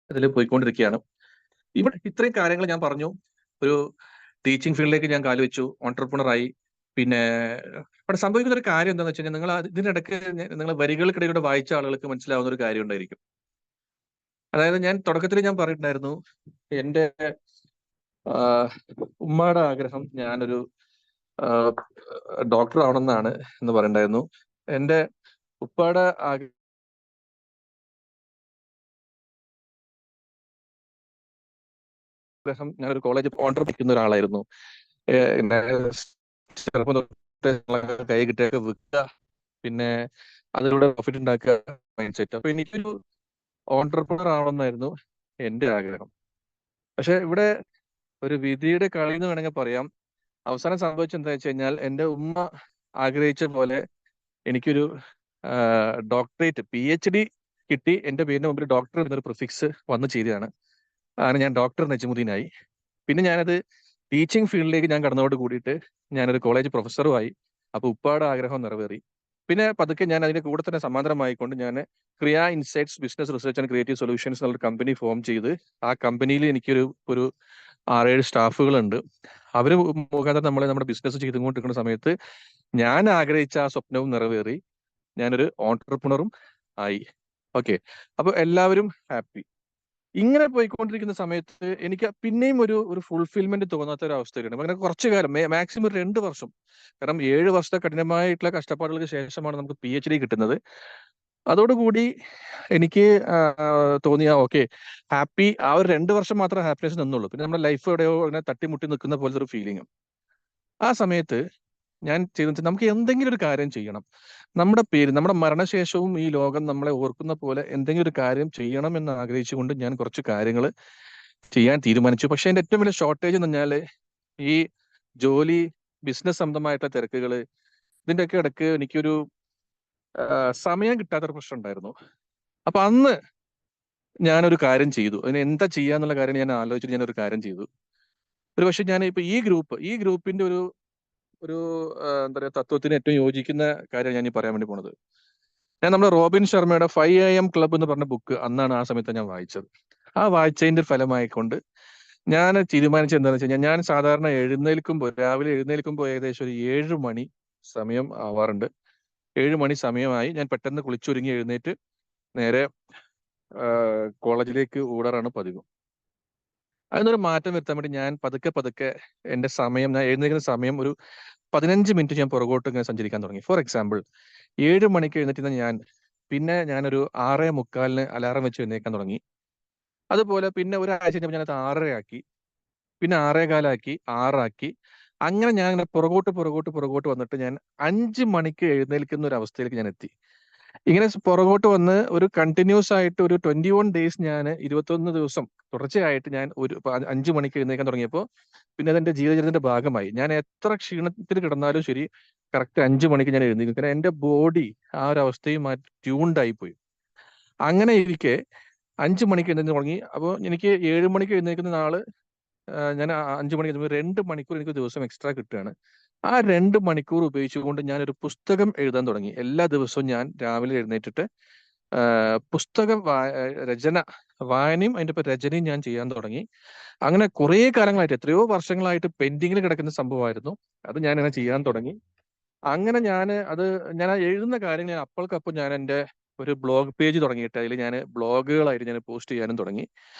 ഇതിൽ പോയിക്കൊണ്ടിരിക്കുകയാണ്. ഇവിടെ ഇത്രയും കാര്യങ്ങൾ ഞാൻ പറഞ്ഞു. ഒരു ടീച്ചിങ് ഫീൽഡിലേക്ക് ഞാൻ കാലുവെച്ചു, ഓൺട്രപ്രണറായി. പിന്നെ അവിടെ സംഭവിക്കുന്ന ഒരു കാര്യം എന്താണെന്ന് വെച്ച് കഴിഞ്ഞാൽ, നിങ്ങൾ ഇതിനിടയ്ക്ക് നിങ്ങൾ വരികൾക്കിടയിലൂടെ വായിച്ച ആളുകൾക്ക് മനസ്സിലാവുന്ന ഒരു കാര്യം ഉണ്ടായിരിക്കും. അതായത് ഞാൻ തുടക്കത്തിൽ ഞാൻ പറഞ്ഞിട്ടുണ്ടായിരുന്നു, എൻ്റെ ഉമ്മയുടെ ആഗ്രഹം ഞാനൊരു ഡോക്ടർ ആവണമെന്നാണ് എന്ന് പറയണ്ടായിരുന്നു. എൻ്റെ ഉപ്പയുടെ ആഗ്രഹം ഞാനൊരു കോളേജ് ഓൺട്രപ്രനിക്കുന്ന ഒരാളായിരുന്നു. ചെറുപ്പം തൊട്ട് കൈ കിട്ടിയൊക്കെ വിൽക്കുക, പിന്നെ അതിലൂടെ പ്രോഫിറ്റ് ഉണ്ടാക്കുക മൈൻഡ് സെറ്റ്. അപ്പൊ എനിക്കൊരു ഓൺട്രപ്രണർ ആവണമെന്നായിരുന്നു എൻ്റെ ആഗ്രഹം. പക്ഷെ ഇവിടെ ഒരു വിധിയുടെ കളി എന്ന് വേണമെങ്കിൽ പറയാം. അവസാനം സംഭവിച്ചത് എന്താ വെച്ച് കഴിഞ്ഞാൽ, എൻ്റെ ഉമ്മ ആഗ്രഹിച്ച പോലെ എനിക്കൊരു ഡോക്ടറേറ്റ് PhD കിട്ടി. എൻ്റെ പേരിന് മുമ്പിൽ ഡോക്ടർ എന്നൊരു പ്രിഫിക്സ് വന്ന് ചെയ്തതാണ്. അങ്ങനെ ഞാൻ ഡോക്ടർ നജ്മുദ്ദീനായി. പിന്നെ ഞാനത് ടീച്ചിങ് ഫീൽഡിലേക്ക് ഞാൻ കടന്നതോട് കൂടിയിട്ട് ഞാനൊരു കോളേജ് പ്രൊഫസറുമായി. അപ്പോൾ ഉപ്പാടെ ആഗ്രഹം നിറവേറി. പിന്നെ പതുക്കെ ഞാൻ അതിന്റെ കൂടെ തന്നെ സമാന്തരമായിക്കൊണ്ട് ഞാൻ ക്രിയ insights business research and creative solutions എന്നുള്ള കമ്പനി ഫോം ചെയ്ത്, ആ കമ്പനിയിൽ എനിക്കൊരു 6-7 സ്റ്റാഫുകളുണ്ട്. അവർ മുഖാന്തരം നമ്മുടെ ബിസിനസ് ചെയ്തുകൊണ്ടിരിക്കുന്ന സമയത്ത് ഞാൻ ആഗ്രഹിച്ച ആ സ്വപ്നവും നിറവേറി. ഞാനൊരു ഓൺട്രപ്രണറും ആയി. ഓക്കെ, അപ്പൊ എല്ലാവരും ഹാപ്പി. ഇങ്ങനെ പോയിക്കൊണ്ടിരിക്കുന്ന സമയത്ത് എനിക്ക് പിന്നെയും ഒരു ഫുൾഫിൽമെന്റ് തോന്നാത്ത ഒരു അവസ്ഥയുണ്ട്. അങ്ങനെ കുറച്ചു കാലം, മാക്സിമം 2 വർഷം, കാരണം 7 വർഷത്തെ കഠിനമായിട്ടുള്ള കഷ്ടപ്പാടുകൾക്ക് ശേഷമാണ് നമുക്ക് PhD കിട്ടുന്നത്. അതോടുകൂടി എനിക്ക് തോന്നിയ ഓക്കെ, ഹാപ്പി. ആ ഒരു 2 വർഷം മാത്രമേ ഹാപ്പിനെസ് നിന്നുള്ളൂ. പിന്നെ നമ്മുടെ ലൈഫ് എവിടെയോ അങ്ങനെ തട്ടിമുട്ടി നിൽക്കുന്ന പോലത്തെ ഒരു ഫീലിംഗ്. ആ സമയത്ത് ഞാൻ ചെയ്തെന്ന് വെച്ചാൽ, നമുക്ക് എന്തെങ്കിലും ഒരു കാര്യം ചെയ്യണം. നമ്മുടെ പേര്, നമ്മുടെ മരണശേഷവും ഈ ലോകം നമ്മളെ ഓർക്കുന്ന പോലെ എന്തെങ്കിലും ഒരു കാര്യം ചെയ്യണം എന്ന് ആഗ്രഹിച്ചുകൊണ്ട് ഞാൻ കുറച്ച് കാര്യങ്ങൾ ചെയ്യാൻ തീരുമാനിച്ചു. പക്ഷെ എൻ്റെ ഏറ്റവും വലിയ ഷോർട്ടേജ് എന്ന് പറഞ്ഞാൽ, ഈ ജോലി, ബിസിനസ് സംബന്ധമായിട്ടുള്ള തിരക്കുകൾ, ഇതിൻ്റെയൊക്കെ ഇടയ്ക്ക് എനിക്കൊരു സമയം കിട്ടാത്തൊരു പ്രശ്നം ഉണ്ടായിരുന്നു. അപ്പൊ അന്ന് ഞാനൊരു കാര്യം ചെയ്തു. അതിന് എന്താ ചെയ്യാന്നുള്ള കാര്യം ഞാൻ ആലോചിച്ചിട്ട് ഞാനൊരു കാര്യം ചെയ്തു. ഒരു പക്ഷെ ഞാൻ ഇപ്പൊ ഈ ഗ്രൂപ്പിന്റെ ഒരു എന്താ പറയുക, തത്വത്തിന് ഏറ്റവും യോജിക്കുന്ന കാര്യം ഞാൻ ഈ പറയാൻ വേണ്ടി പോണത്. ഞാൻ നമ്മുടെ റോബിൻ ശർമ്മയുടെ 5 AM ക്ലബ് എന്ന് പറഞ്ഞ ബുക്ക് അന്നാണ്, ആ സമയത്ത് ഞാൻ വായിച്ചത്. ആ വായിച്ചതിന്റെ ഫലമായിക്കൊണ്ട് ഞാൻ തീരുമാനിച്ചത് എന്താണെന്ന് വെച്ച് കഴിഞ്ഞാൽ, ഞാൻ സാധാരണ രാവിലെ എഴുന്നേൽക്കുമ്പോൾ ഏകദേശം ഒരു 7 മണി സമയം ആവാറുണ്ട്. 7 മണി സമയമായി ഞാൻ പെട്ടെന്ന് കുളിച്ചൊരുങ്ങി എഴുന്നേറ്റ് നേരെ കോളേജിലേക്ക് ഓടാറാണ് പതിവ്. അതിനൊരു മാറ്റം വരുത്താൻ വേണ്ടി ഞാൻ പതുക്കെ എന്റെ സമയം, ഞാൻ എഴുന്നേൽക്കുന്ന സമയം ഒരു 15 മിനിറ്റ് ഞാൻ പുറകോട്ട് ഇങ്ങനെ സഞ്ചരിക്കാൻ തുടങ്ങി. ഫോർ എക്സാമ്പിൾ, 7 മണിക്ക് എഴുന്നേറ്റ് പിന്നെ ഞാനൊരു 6:45 അലാറം വെച്ച് എഴുന്നേൽക്കാൻ തുടങ്ങി. അതുപോലെ പിന്നെ ഒരാഴ്ച കഴിഞ്ഞപ്പോൾ ഞാനത് 6:30 ആക്കി, പിന്നെ 6:15 ആക്കി, 6 ആക്കി. അങ്ങനെ ഞാൻ ഇങ്ങനെ പുറകോട്ട് വന്നിട്ട് ഞാൻ 5 മണിക്ക് എഴുന്നേൽക്കുന്ന ഒരു അവസ്ഥയിലേക്ക് ഞാൻ എത്തി. ഇങ്ങനെ പുറകോട്ട് വന്ന് ഒരു കണ്ടിന്യൂസ് ആയിട്ട് ഒരു 21 ഡേയ്സ്, ഞാൻ 21 ദിവസം തുടർച്ചയായിട്ട് ഞാൻ 5 മണിക്ക് എഴുന്നേൽക്കാൻ തുടങ്ങിയപ്പോൾ പിന്നെ അതെന്റെ ജീവിതചര്യത്തിന്റെ ഭാഗമായി. ഞാൻ എത്ര ക്ഷീണത്തിൽ കിടന്നാലും ശരി, കറക്റ്റ് 5 മണിക്ക് ഞാൻ എഴുന്നേൽക്കും. കാരണം എന്റെ ബോഡി ആ ഒരു അവസ്ഥയും ട്യൂൺഡ് ആയി പോയി. അങ്ങനെ ഇരിക്കെ 5 മണിക്ക് എഴുന്നേൽക്കാൻ തുടങ്ങി. അപ്പോൾ എനിക്ക് 7 മണിക്ക് എഴുന്നേൽക്കുന്ന നാള് ഞാൻ 5 മണിക്ക് 2 മണിക്കൂർ എനിക്ക് ദിവസം എക്സ്ട്രാ കിട്ടുകയാണ്. ആ 2 മണിക്കൂർ ഉപയോഗിച്ചുകൊണ്ട് ഞാൻ ഒരു പുസ്തകം എഴുതാൻ തുടങ്ങി. എല്ലാ ദിവസവും ഞാൻ രാവിലെ എഴുന്നേറ്റിട്ട് പുസ്തകം വായനയും അതിന്റെ ഒപ്പം രചനയും ഞാൻ ചെയ്യാൻ തുടങ്ങി. അങ്ങനെ കുറേ കാലങ്ങളായിട്ട്, എത്രയോ വർഷങ്ങളായിട്ട് പെൻഡിങ്ങിൽ കിടക്കുന്ന സംഭവമായിരുന്നു. അത് ഞാൻ അങ്ങനെ ചെയ്യാൻ തുടങ്ങി. അങ്ങനെ ഞാൻ എഴുതുന്ന കാര്യങ്ങൾ ഞാൻ അപ്പോൾക്കപ്പോൾ ഞാൻ എൻ്റെ ഒരു ബ്ലോഗ് പേജ് തുടങ്ങിയിട്ട് അതിൽ ഞാൻ ബ്ലോഗുകളായിട്ട് ഞാൻ പോസ്റ്റ് ചെയ്യാനും തുടങ്ങി.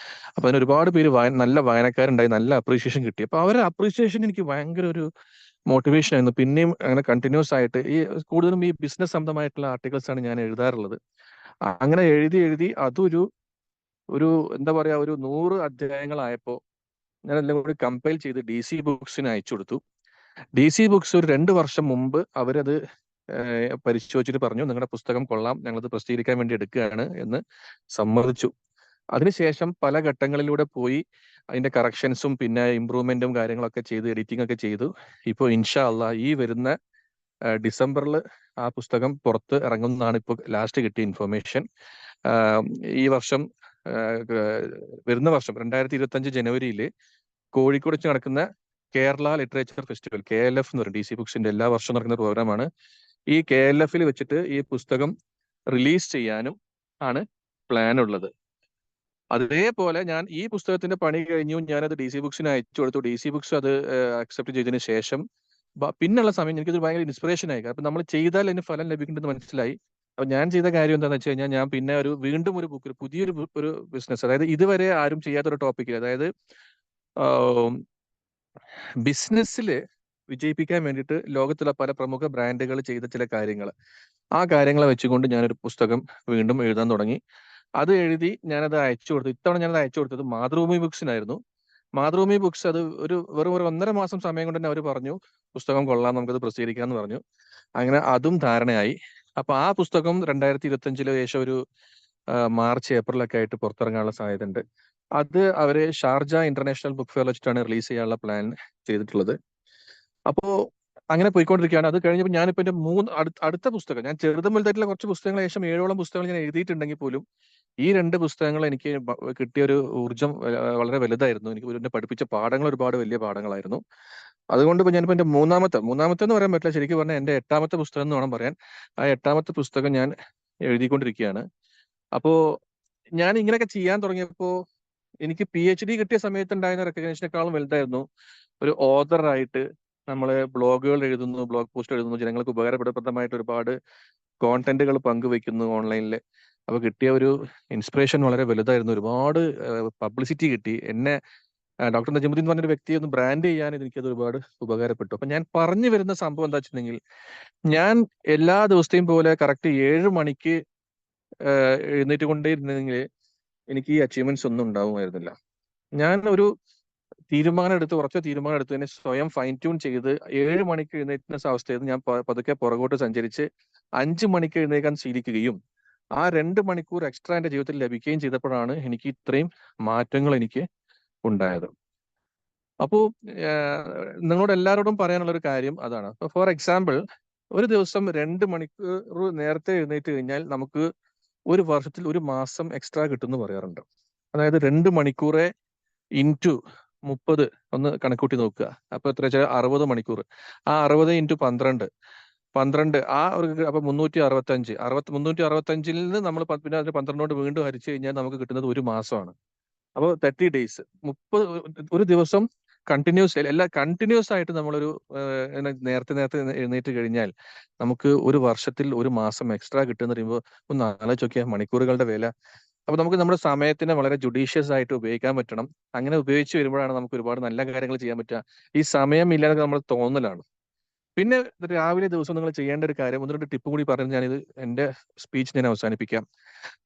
അപ്പൊ അതിന് ഒരുപാട് പേര് നല്ല വായനക്കാരുണ്ടായി, നല്ല അപ്രീഷിയേഷൻ കിട്ടി. അപ്പൊ അവരുടെ അപ്രീഷിയേഷൻ എനിക്ക് ഭയങ്കര ഒരു മോട്ടിവേഷൻ ആയിരുന്നു. പിന്നെയും അങ്ങനെ കണ്ടിന്യൂസ് ആയിട്ട് കൂടുതലും ഈ ബിസിനസ് സംബന്ധമായിട്ടുള്ള ആർട്ടിക്കിൾസ് ആണ് ഞാൻ എഴുതാറുള്ളത്. അങ്ങനെ എഴുതി അതൊരു എന്താ പറയാ, ഒരു 100 അധ്യായങ്ങളായപ്പോ ഞാൻ എല്ലാം കൂടി കമ്പൈൽ ചെയ്ത് DC ബുക്സിന് അയച്ചു കൊടുത്തു. DC ബുക്സ് ഒരു 2 വർഷം മുമ്പ് അവരത് പരിശോധിച്ചിട്ട് പറഞ്ഞു, നിങ്ങളുടെ പുസ്തകം കൊള്ളാം, ഞങ്ങളത് പ്രസിദ്ധീകരിക്കാൻ വേണ്ടി എടുക്കുകയാണ് എന്ന് സമ്മതിച്ചു. അതിനുശേഷം പല ഘട്ടങ്ങളിലൂടെ പോയി അതിന്റെ കറക്ഷൻസും പിന്നെ ഇംപ്രൂവ്മെന്റും കാര്യങ്ങളൊക്കെ ചെയ്ത് എഡിറ്റിംഗ് ഒക്കെ ചെയ്തു. ഇപ്പോൾ ഇൻഷാ അള്ളാ ഈ വരുന്ന ഡിസംബറിൽ ആ പുസ്തകം പുറത്ത് ഇറങ്ങുന്നതാണ് ഇപ്പോൾ ലാസ്റ്റ് കിട്ടിയ ഇൻഫർമേഷൻ. വരുന്ന വർഷം 2025 ജനുവരിയിൽ കോഴിക്കോട് വെച്ച് നടക്കുന്ന കേരള ലിറ്ററേച്ചർ ഫെസ്റ്റിവൽ, KLF എന്ന് പറയും. DC ബുക്സിന്റെ എല്ലാ വർഷവും നടക്കുന്ന പ്രോഗ്രാമാണ്. ഈ KLF-ൽ വെച്ചിട്ട് ഈ പുസ്തകം റിലീസ് ചെയ്യാനും ആണ് പ്ലാൻ ഉള്ളത്. അതേപോലെ ഞാൻ ഈ പുസ്തകത്തിന്റെ പണി കഴിഞ്ഞു, ഞാനത് DC ബുക്സിന് അയച്ചു കൊടുത്തു. DC ബുക്സ് അത് അക്സെപ്റ്റ് ചെയ്തതിന് ശേഷം പിന്നുള്ള സമയം എനിക്കത് ഭയങ്കര ഇൻസ്പിറേഷൻ ആയി. കാരണം നമ്മൾ ചെയ്താൽ അതിന് ഫലം ലഭിക്കുന്നുണ്ടെന്ന് മനസ്സിലായി. അപ്പൊ ഞാൻ ചെയ്ത കാര്യം എന്താണെന്ന് വെച്ച് കഴിഞ്ഞാൽ, ഞാൻ പിന്നെ വീണ്ടും ഒരു ബുക്ക്, പുതിയൊരു ഒരു ബിസിനസ്, അതായത് ഇതുവരെ ആരും ചെയ്യാത്തൊരു ടോപ്പിക്കിൽ, അതായത് ബിസിനസ്സിൽ വിജയിപ്പിക്കാൻ വേണ്ടിയിട്ട് ലോകത്തിലെ പല പ്രമുഖ ബ്രാൻഡുകൾ ചെയ്ത ചില കാര്യങ്ങൾ, ആ കാര്യങ്ങളെ വെച്ചുകൊണ്ട് ഞാനൊരു പുസ്തകം വീണ്ടും എഴുതാൻ തുടങ്ങി. അത് എഴുതി ഞാനത് അയച്ചു കൊടുത്തു. ഇത്തവണ ഞാനത് അയച്ചു കൊടുത്തത് മാതൃഭൂമി ബുക്സിനായിരുന്നു. മാതൃഭൂമി ബുക്സ് അത് വെറും ഒരു 1.5 മാസം സമയം കൊണ്ട് തന്നെ അവർ പറഞ്ഞു പുസ്തകം കൊള്ളാം, നമുക്കത് പ്രസിദ്ധീകരിക്കാമെന്ന് പറഞ്ഞു. അങ്ങനെ അതും ധാരണയായി. അപ്പൊ ആ പുസ്തകം 2025 ഏകദേശം ഒരു മാർച്ച് ഏപ്രിലൊക്കെ ആയിട്ട് പുറത്തിറങ്ങാനുള്ള സാധ്യതയുണ്ട്. അത് അവര് ഷാർജ ഇന്റർനാഷണൽ ബുക്ക് ഫെയർ വെച്ചിട്ടാണ് റിലീസ് ചെയ്യാനുള്ള പ്ലാൻ ചെയ്തിട്ടുള്ളത്. അപ്പോ അങ്ങനെ പോയിക്കൊണ്ടിരിക്കുകയാണ്. അത് കഴിഞ്ഞപ്പോൾ ഞാനിപ്പോ എന്റെ അടുത്ത പുസ്തകം, ഞാൻ ചെറുതും വലുതായിട്ടുള്ള കുറച്ച് പുസ്തകങ്ങൾ, ഏകദേശം 7ഓളം പുസ്തകങ്ങൾ ഞാൻ എഴുതിയിട്ടുണ്ടെങ്കിൽ പോലും ഈ 2 പുസ്തകങ്ങൾ എനിക്ക് കിട്ടിയ ഒരു ഊർജ്ജം വളരെ വലുതായിരുന്നു. എനിക്ക് എന്നെ പഠിപ്പിച്ച പാഠങ്ങൾ ഒരുപാട് വലിയ പാഠങ്ങളായിരുന്നു. അതുകൊണ്ട് ഇപ്പൊ ഞാനിപ്പോ എന്റെ മൂന്നാമത്തെ എന്ന് പറയാൻ പറ്റില്ല, ശരിക്കും പറഞ്ഞാൽ എന്റെ 8ാമത്തെ പുസ്തകം എന്ന് വേണം പറയാൻ. ആ 8ാമത്തെ പുസ്തകം ഞാൻ എഴുതിക്കൊണ്ടിരിക്കുകയാണ്. അപ്പോ ഞാൻ ഇങ്ങനെയൊക്കെ ചെയ്യാൻ തുടങ്ങിയപ്പോ എനിക്ക് PhD കിട്ടിയ സമയത്ത് ഉണ്ടായിരുന്ന റെക്കഗ്നേഷനേക്കാളും വലുതായിരുന്നു ഒരു ഓഥറായിട്ട് നമ്മള് ബ്ലോഗുകൾ എഴുതുന്നു, ബ്ലോഗ് പോസ്റ്റ് എഴുതുന്നു, ജനങ്ങൾക്ക് ഉപകാരപ്രദമായിട്ട് ഒരുപാട് കോണ്ടന്റുകൾ പങ്കുവെക്കുന്നു ഓൺലൈനിൽ. അപ്പൊ കിട്ടിയ ഒരു ഇൻസ്പിറേഷൻ വളരെ വലുതായിരുന്നു. ഒരുപാട് പബ്ലിസിറ്റി കിട്ടി. എന്നെ ഡോക്ടർ നജമുദ്ദീൻ എന്ന് പറഞ്ഞൊരു വ്യക്തിയെ ഒന്ന് ബ്രാൻഡ് ചെയ്യാൻ എനിക്കത് ഒരുപാട് ഉപകാരപ്പെട്ടു. അപ്പൊ ഞാൻ പറഞ്ഞു വരുന്ന സംഭവം എന്താ വെച്ചിട്ടുണ്ടെങ്കിൽ, ഞാൻ എല്ലാ ദിവസത്തെയും പോലെ കറക്റ്റ് 7 മണിക്ക് എഴുന്നേറ്റ് കൊണ്ടേയിരുന്നെങ്കിൽ എനിക്ക് ഈ അച്ചീവ്മെന്റ്സ് ഒന്നും ഉണ്ടാവുമായിരുന്നില്ല. ഞാൻ ഒരു ഉറച്ച തീരുമാനം എടുത്ത് തന്നെ സ്വയം ഫൈൻ ട്യൂൺ ചെയ്ത് 7 മണിക്ക് എഴുന്നേറ്റുന്ന അവസ്ഥയിൽ ഞാൻ പതുക്കെ പുറകോട്ട് സഞ്ചരിച്ച് 5 മണിക്ക് എഴുന്നേക്കാൻ ശീലിക്കുകയും ആ 2 മണിക്കൂർ എക്സ്ട്രാ എന്റെ ജീവിതത്തിൽ ലഭിക്കുകയും ചെയ്തപ്പോഴാണ് എനിക്ക് ഇത്രയും മാറ്റങ്ങൾ എനിക്ക് ഉണ്ടായത്. അപ്പോൾ നിങ്ങളോട് എല്ലാവരോടും പറയാനുള്ള ഒരു കാര്യം അതാണ്. ഫോർ എക്സാമ്പിൾ, ഒരു ദിവസം 2 മണിക്കൂർ നേരത്തെ എഴുന്നേറ്റ് കഴിഞ്ഞാൽ നമുക്ക് ഒരു വർഷത്തിൽ 1 മാസം എക്സ്ട്രാ കിട്ടുമെന്ന് പറയാറുണ്ട്. അതായത് 2 മണിക്കൂറെ ഇൻറ്റു 30 ഒന്ന് കണക്കൂട്ടി നോക്കുക. അപ്പൊ എത്ര വെച്ചാൽ 60 മണിക്കൂർ. ആ 60 ഇൻറ്റു 12 ആ ഒരു, അപ്പൊ 365. 365 നിന്ന് നമ്മൾ പിന്നെ അതിന് 12 കൊണ്ട് വീണ്ടും ഹരിച്ചു കഴിഞ്ഞാൽ നമുക്ക് കിട്ടുന്നത് 1 മാസമാണ്. അപ്പോൾ 30 ഡേയ്സ്, 30 ഒരു ദിവസം കണ്ടിന്യൂസ് ആയിട്ട് നമ്മളൊരു നേരത്തെ എഴുന്നേറ്റ് കഴിഞ്ഞാൽ നമുക്ക് ഒരു വർഷത്തിൽ 1 മാസം എക്സ്ട്രാ കിട്ടുമെന്ന് പറയുമ്പോൾ ഒന്ന് ആലോചിച്ച് നോക്കിയാൽ മണിക്കൂറുകളുടെ വില. അപ്പൊ നമുക്ക് നമ്മുടെ സമയത്തിനെ വളരെ ജുഡീഷ്യസ് ആയിട്ട് ഉപയോഗിക്കാൻ പറ്റണം. അങ്ങനെ ഉപയോഗിച്ച് വരുമ്പോഴാണ് നമുക്ക് ഒരുപാട് നല്ല കാര്യങ്ങൾ ചെയ്യാൻ പറ്റുക. ഈ സമയം ഇല്ലാതെ നമ്മൾ തോന്നലാണ്. പിന്നെ രാവിലെ ദിവസം നിങ്ങൾ ചെയ്യേണ്ട ഒരു കാര്യം, 1-2 ടിപ്പ് കൂടി പറഞ്ഞ് ഞാനിത് എന്റെ സ്പീച്ച് ഞാൻ അവസാനിപ്പിക്കാം.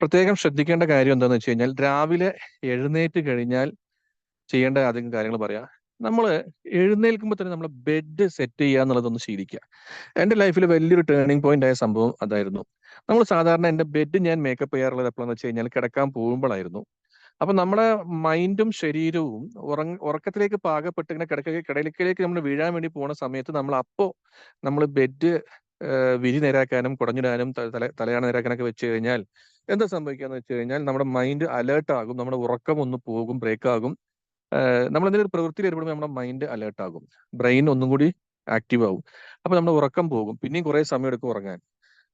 പ്രത്യേകം ശ്രദ്ധിക്കേണ്ട കാര്യം എന്താണെന്ന് വെച്ച് കഴിഞ്ഞാൽ, രാവിലെ എഴുന്നേറ്റ് കഴിഞ്ഞാൽ ചെയ്യേണ്ട ആദ്യം കാര്യങ്ങൾ പറയാം. നമ്മൾ എഴുന്നേൽക്കുമ്പോൾ തന്നെ നമ്മൾ ബെഡ് സെറ്റ് ചെയ്യുക എന്നുള്ളതൊന്ന് ശീലിക്കുക. എന്റെ ലൈഫിൽ വലിയൊരു ടേണിംഗ് പോയിന്റ് ആയ സംഭവം അതായിരുന്നു. നമ്മൾ സാധാരണ എന്റെ ബെഡ് ഞാൻ മേക്കപ്പ് ചെയ്യാറുള്ളത് എപ്പോഴാന്ന് വെച്ച് കഴിഞ്ഞാൽ കിടക്കാൻ പോകുമ്പോഴായിരുന്നു. അപ്പൊ നമ്മുടെ മൈൻഡും ശരീരവും ഉറക്കത്തിലേക്ക് പാകപ്പെട്ട് ഇങ്ങനെ കിടക്കിലേക്ക് നമ്മൾ വീഴാൻ വേണ്ടി പോകുന്ന സമയത്ത് നമ്മൾ ബെഡ് വിരി നേരാക്കാനും കുടഞ്ഞിടാനും തലയാണ നേരാക്കാനൊക്കെ വെച്ച് കഴിഞ്ഞാൽ എന്താ സംഭവിക്കാന്ന് വെച്ച് കഴിഞ്ഞാൽ, നമ്മുടെ മൈൻഡ് അലേർട്ട് ആകും, നമ്മുടെ ഉറക്കം ഒന്ന് പോകും, ബ്രേക്ക് ആകും. നമ്മൾ എന്തെങ്കിലും ഒരു പ്രവൃത്തിയിൽ ഏർപ്പെടുമ്പോൾ നമ്മുടെ മൈൻഡ് അലേർട്ട് ആകും, ബ്രെയിൻ ഒന്നും കൂടി ആക്റ്റീവ് ആകും. അപ്പൊ നമ്മുടെ ഉറക്കം പോകും, പിന്നെയും കുറെ സമയം എടുക്കും ഉറങ്ങാൻ.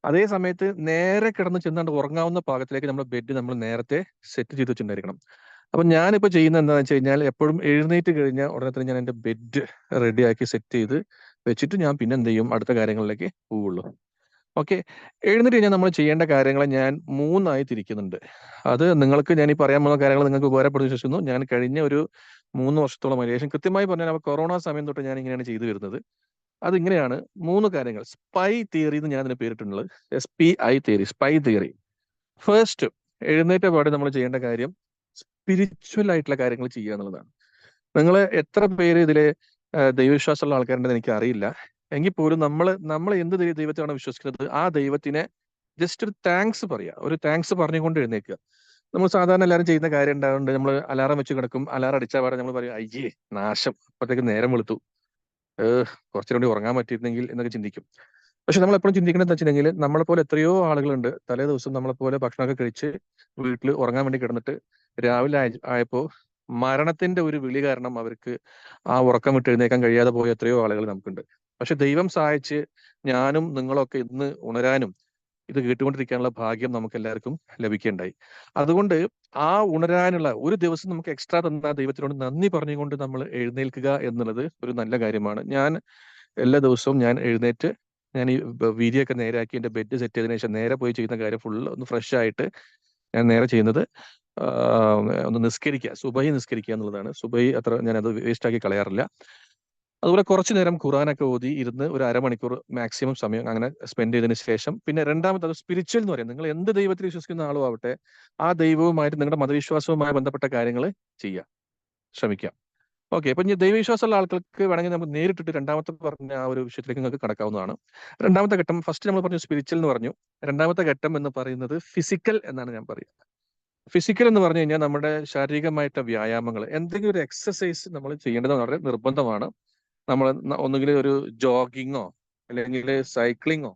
അതേ സമയത്ത് നേരെ കിടന്ന് ചെന്നാണ്ട് ഉറങ്ങാവുന്ന പാകത്തിലേക്ക് നമ്മുടെ ബെഡ് നമ്മൾ നേരത്തെ സെറ്റ് ചെയ്ത് വെച്ചിട്ടുണ്ടായിരിക്കണം. അപ്പൊ ഞാനിപ്പോ ചെയ്യുന്നത് എന്താണെന്ന് വെച്ച് കഴിഞ്ഞാൽ, എപ്പോഴും എഴുന്നേറ്റ് കഴിഞ്ഞാൽ ഉടനെ തന്നെ ഞാൻ എന്റെ ബെഡ് റെഡിയാക്കി സെറ്റ് ചെയ്ത് വെച്ചിട്ട് ഞാൻ പിന്നെ എന്ത് ചെയ്യും, അടുത്ത കാര്യങ്ങളിലേക്ക് പോവുള്ളൂ. ഓക്കെ, എഴുന്നേറ്റ് കഴിഞ്ഞാൽ നമ്മൾ ചെയ്യേണ്ട കാര്യങ്ങളെ ഞാൻ 3 തിരിക്കുന്നുണ്ട്. അത് നിങ്ങൾക്ക് ഞാൻ ഈ പറയാൻ പോകുന്ന കാര്യങ്ങൾ നിങ്ങൾക്ക് ഉപകാരപ്പെടുന്നു വിശ്വസിക്കുന്നു. ഞാൻ കഴിഞ്ഞ ഒരു 3 വർഷത്തോളം ഏകദേശം കൃത്യമായി പറഞ്ഞാൽ കൊറോണ സമയം തൊട്ട് ഞാൻ ഇങ്ങനെയാണ് ചെയ്തു വരുന്നത്. അതിങ്ങനെയാണ് 3 കാര്യങ്ങൾ. സ്പൈ തിയറി എന്ന് ഞാൻ അതിന് പേരിട്ടുള്ളത്. SPI theory, spy theory. First, എഴുന്നേറ്റ പാടെ നമ്മൾ ചെയ്യേണ്ട കാര്യം സ്പിരിച്വൽ ആയിട്ടുള്ള കാര്യങ്ങൾ ചെയ്യുക എന്നുള്ളതാണ്. നിങ്ങൾ എത്ര പേര് ഇതിലെ ദൈവവിശ്വാസമുള്ള ആൾക്കാരുണ്ടെന്ന് എനിക്ക് അറിയില്ല. എങ്കിൽ പോലും നമ്മൾ എന്ത് ദൈവത്തെയാണ് വിശ്വസിക്കുന്നത്, ആ ദൈവത്തിനെ ജസ്റ്റ് ഒരു താങ്ക്സ് പറയുക. ഒരു താങ്ക്സ് പറഞ്ഞുകൊണ്ട് എഴുന്നേൽക്കുക. നമ്മൾ സാധാരണ എല്ലാവരും ചെയ്യുന്ന കാര്യം ഉണ്ടാകുന്നുണ്ട്. നമ്മൾ അലാറം വെച്ച് കിടക്കും, അലാറം അടിച്ചാൽ പാടെ നമ്മൾ പറയും അയ്യേ നാശം, അപ്പോഴത്തേക്ക് നേരം വെളുത്തു, കുറച്ചുകൂടി ഉറങ്ങാൻ പറ്റിയിരുന്നെങ്കിൽ എന്നൊക്കെ ചിന്തിക്കും. പക്ഷെ നമ്മൾ എപ്പോഴും ചിന്തിക്കേണ്ടത് വെച്ചിട്ടുണ്ടെങ്കിൽ, നമ്മളെ പോലെ എത്രയോ ആളുകളുണ്ട് തലേ ദിവസം നമ്മളെ പോലെ ഭക്ഷണമൊക്കെ കഴിച്ച് വീട്ടിൽ ഉറങ്ങാൻ വേണ്ടി കിടന്നിട്ട് രാവിലെ ആയപ്പോ മരണത്തിന്റെ ഒരു വിളി കാരണം അവർക്ക് ആ ഉറക്കം വിട്ട് എഴുന്നേക്കാൻ കഴിയാതെ പോയ എത്രയോ ആളുകൾ നമുക്കുണ്ട്. പക്ഷെ ദൈവം സഹായിച്ച് ഞാനും നിങ്ങളൊക്കെ ഇന്ന് ഉണരാനും ഇത് കേട്ടുകൊണ്ടിരിക്കാനുള്ള ഭാഗ്യം നമുക്ക് എല്ലാവർക്കും ലഭിക്കുകയുണ്ടായി. അതുകൊണ്ട് ആ ഉണരാനുള്ള ഒരു ദിവസം നമുക്ക് എക്സ്ട്രാ തന്ന ദൈവത്തിനോട് നന്ദി പറഞ്ഞുകൊണ്ട് നമ്മൾ എഴുന്നേൽക്കുക എന്നുള്ളത് ഒരു നല്ല കാര്യമാണ്. ഞാൻ എല്ലാ ദിവസവും ഞാൻ എഴുന്നേറ്റ് ഞാൻ ഈ വീതിയൊക്കെ നേരാക്കി എൻ്റെ ബെഡ് സെറ്റ് ചെയ്തതിനു ശേഷം നേരെ പോയി ചെയ്യുന്ന കാര്യം ഫുള്ള് ഒന്ന് ഫ്രഷ് ആയിട്ട് ഞാൻ നേരെ ചെയ്യുന്നത് ഒന്ന് നിസ്കരിക്കുക, സുബഹി നിസ്കരിക്കുക എന്നുള്ളതാണ്. സുബഹി അത്ര ഞാനത് വേസ്റ്റ് ആക്കി കളയാറില്ല. അതുപോലെ കുറച്ചു നേരം ഖുറാനൊക്കെ ഓതി ഇരുന്ന് ഒരു അരമണിക്കൂർ മാക്സിമം സമയം അങ്ങനെ സ്പെൻഡ് ചെയ്തതിന് ശേഷം പിന്നെ രണ്ടാമത് അത് സ്പിരിച്വൽ എന്ന് പറയും. നിങ്ങൾ എന്ത് ദൈവത്തിൽ വിശ്വസിക്കുന്ന ആളും ആവട്ടെ, ആ ദൈവവുമായിട്ട് നിങ്ങളുടെ മതവിശ്വാസവുമായി ബന്ധപ്പെട്ട കാര്യങ്ങൾ ചെയ്യുക, ശ്രമിക്കാം. ഓക്കെ, അപ്പൊ ഇനി ദൈവവിശ്വാസമുള്ള ആൾക്കാർക്ക് വേണമെങ്കിൽ നമുക്ക് നേരിട്ടിട്ട് രണ്ടാമത്തെ പറഞ്ഞ ആ ഒരു വിഷയത്തിലേക്ക് നിങ്ങൾക്ക് കടക്കാവുന്നതാണ്. രണ്ടാമത്തെ ഘട്ടം, ഫസ്റ്റ് നമ്മൾ പറഞ്ഞു സ്പിരിച്വൽ എന്ന് പറഞ്ഞു. രണ്ടാമത്തെ ഘട്ടം എന്ന് പറയുന്നത് ഫിസിക്കൽ എന്നാണ് ഞാൻ പറയുക. ഫിസിക്കൽ എന്ന് പറഞ്ഞു കഴിഞ്ഞാൽ നമ്മുടെ ശാരീരികമായിട്ട് വ്യായാമങ്ങൾ, എന്തെങ്കിലും ഒരു എക്സസൈസ് നമ്മൾ ചെയ്യേണ്ടത് വളരെ നിർബന്ധമാണ്. നമ്മൾ ഒന്നുകിൽ ഒരു ജോഗിങ്ങോ അല്ലെങ്കിൽ സൈക്ലിങ്ങോ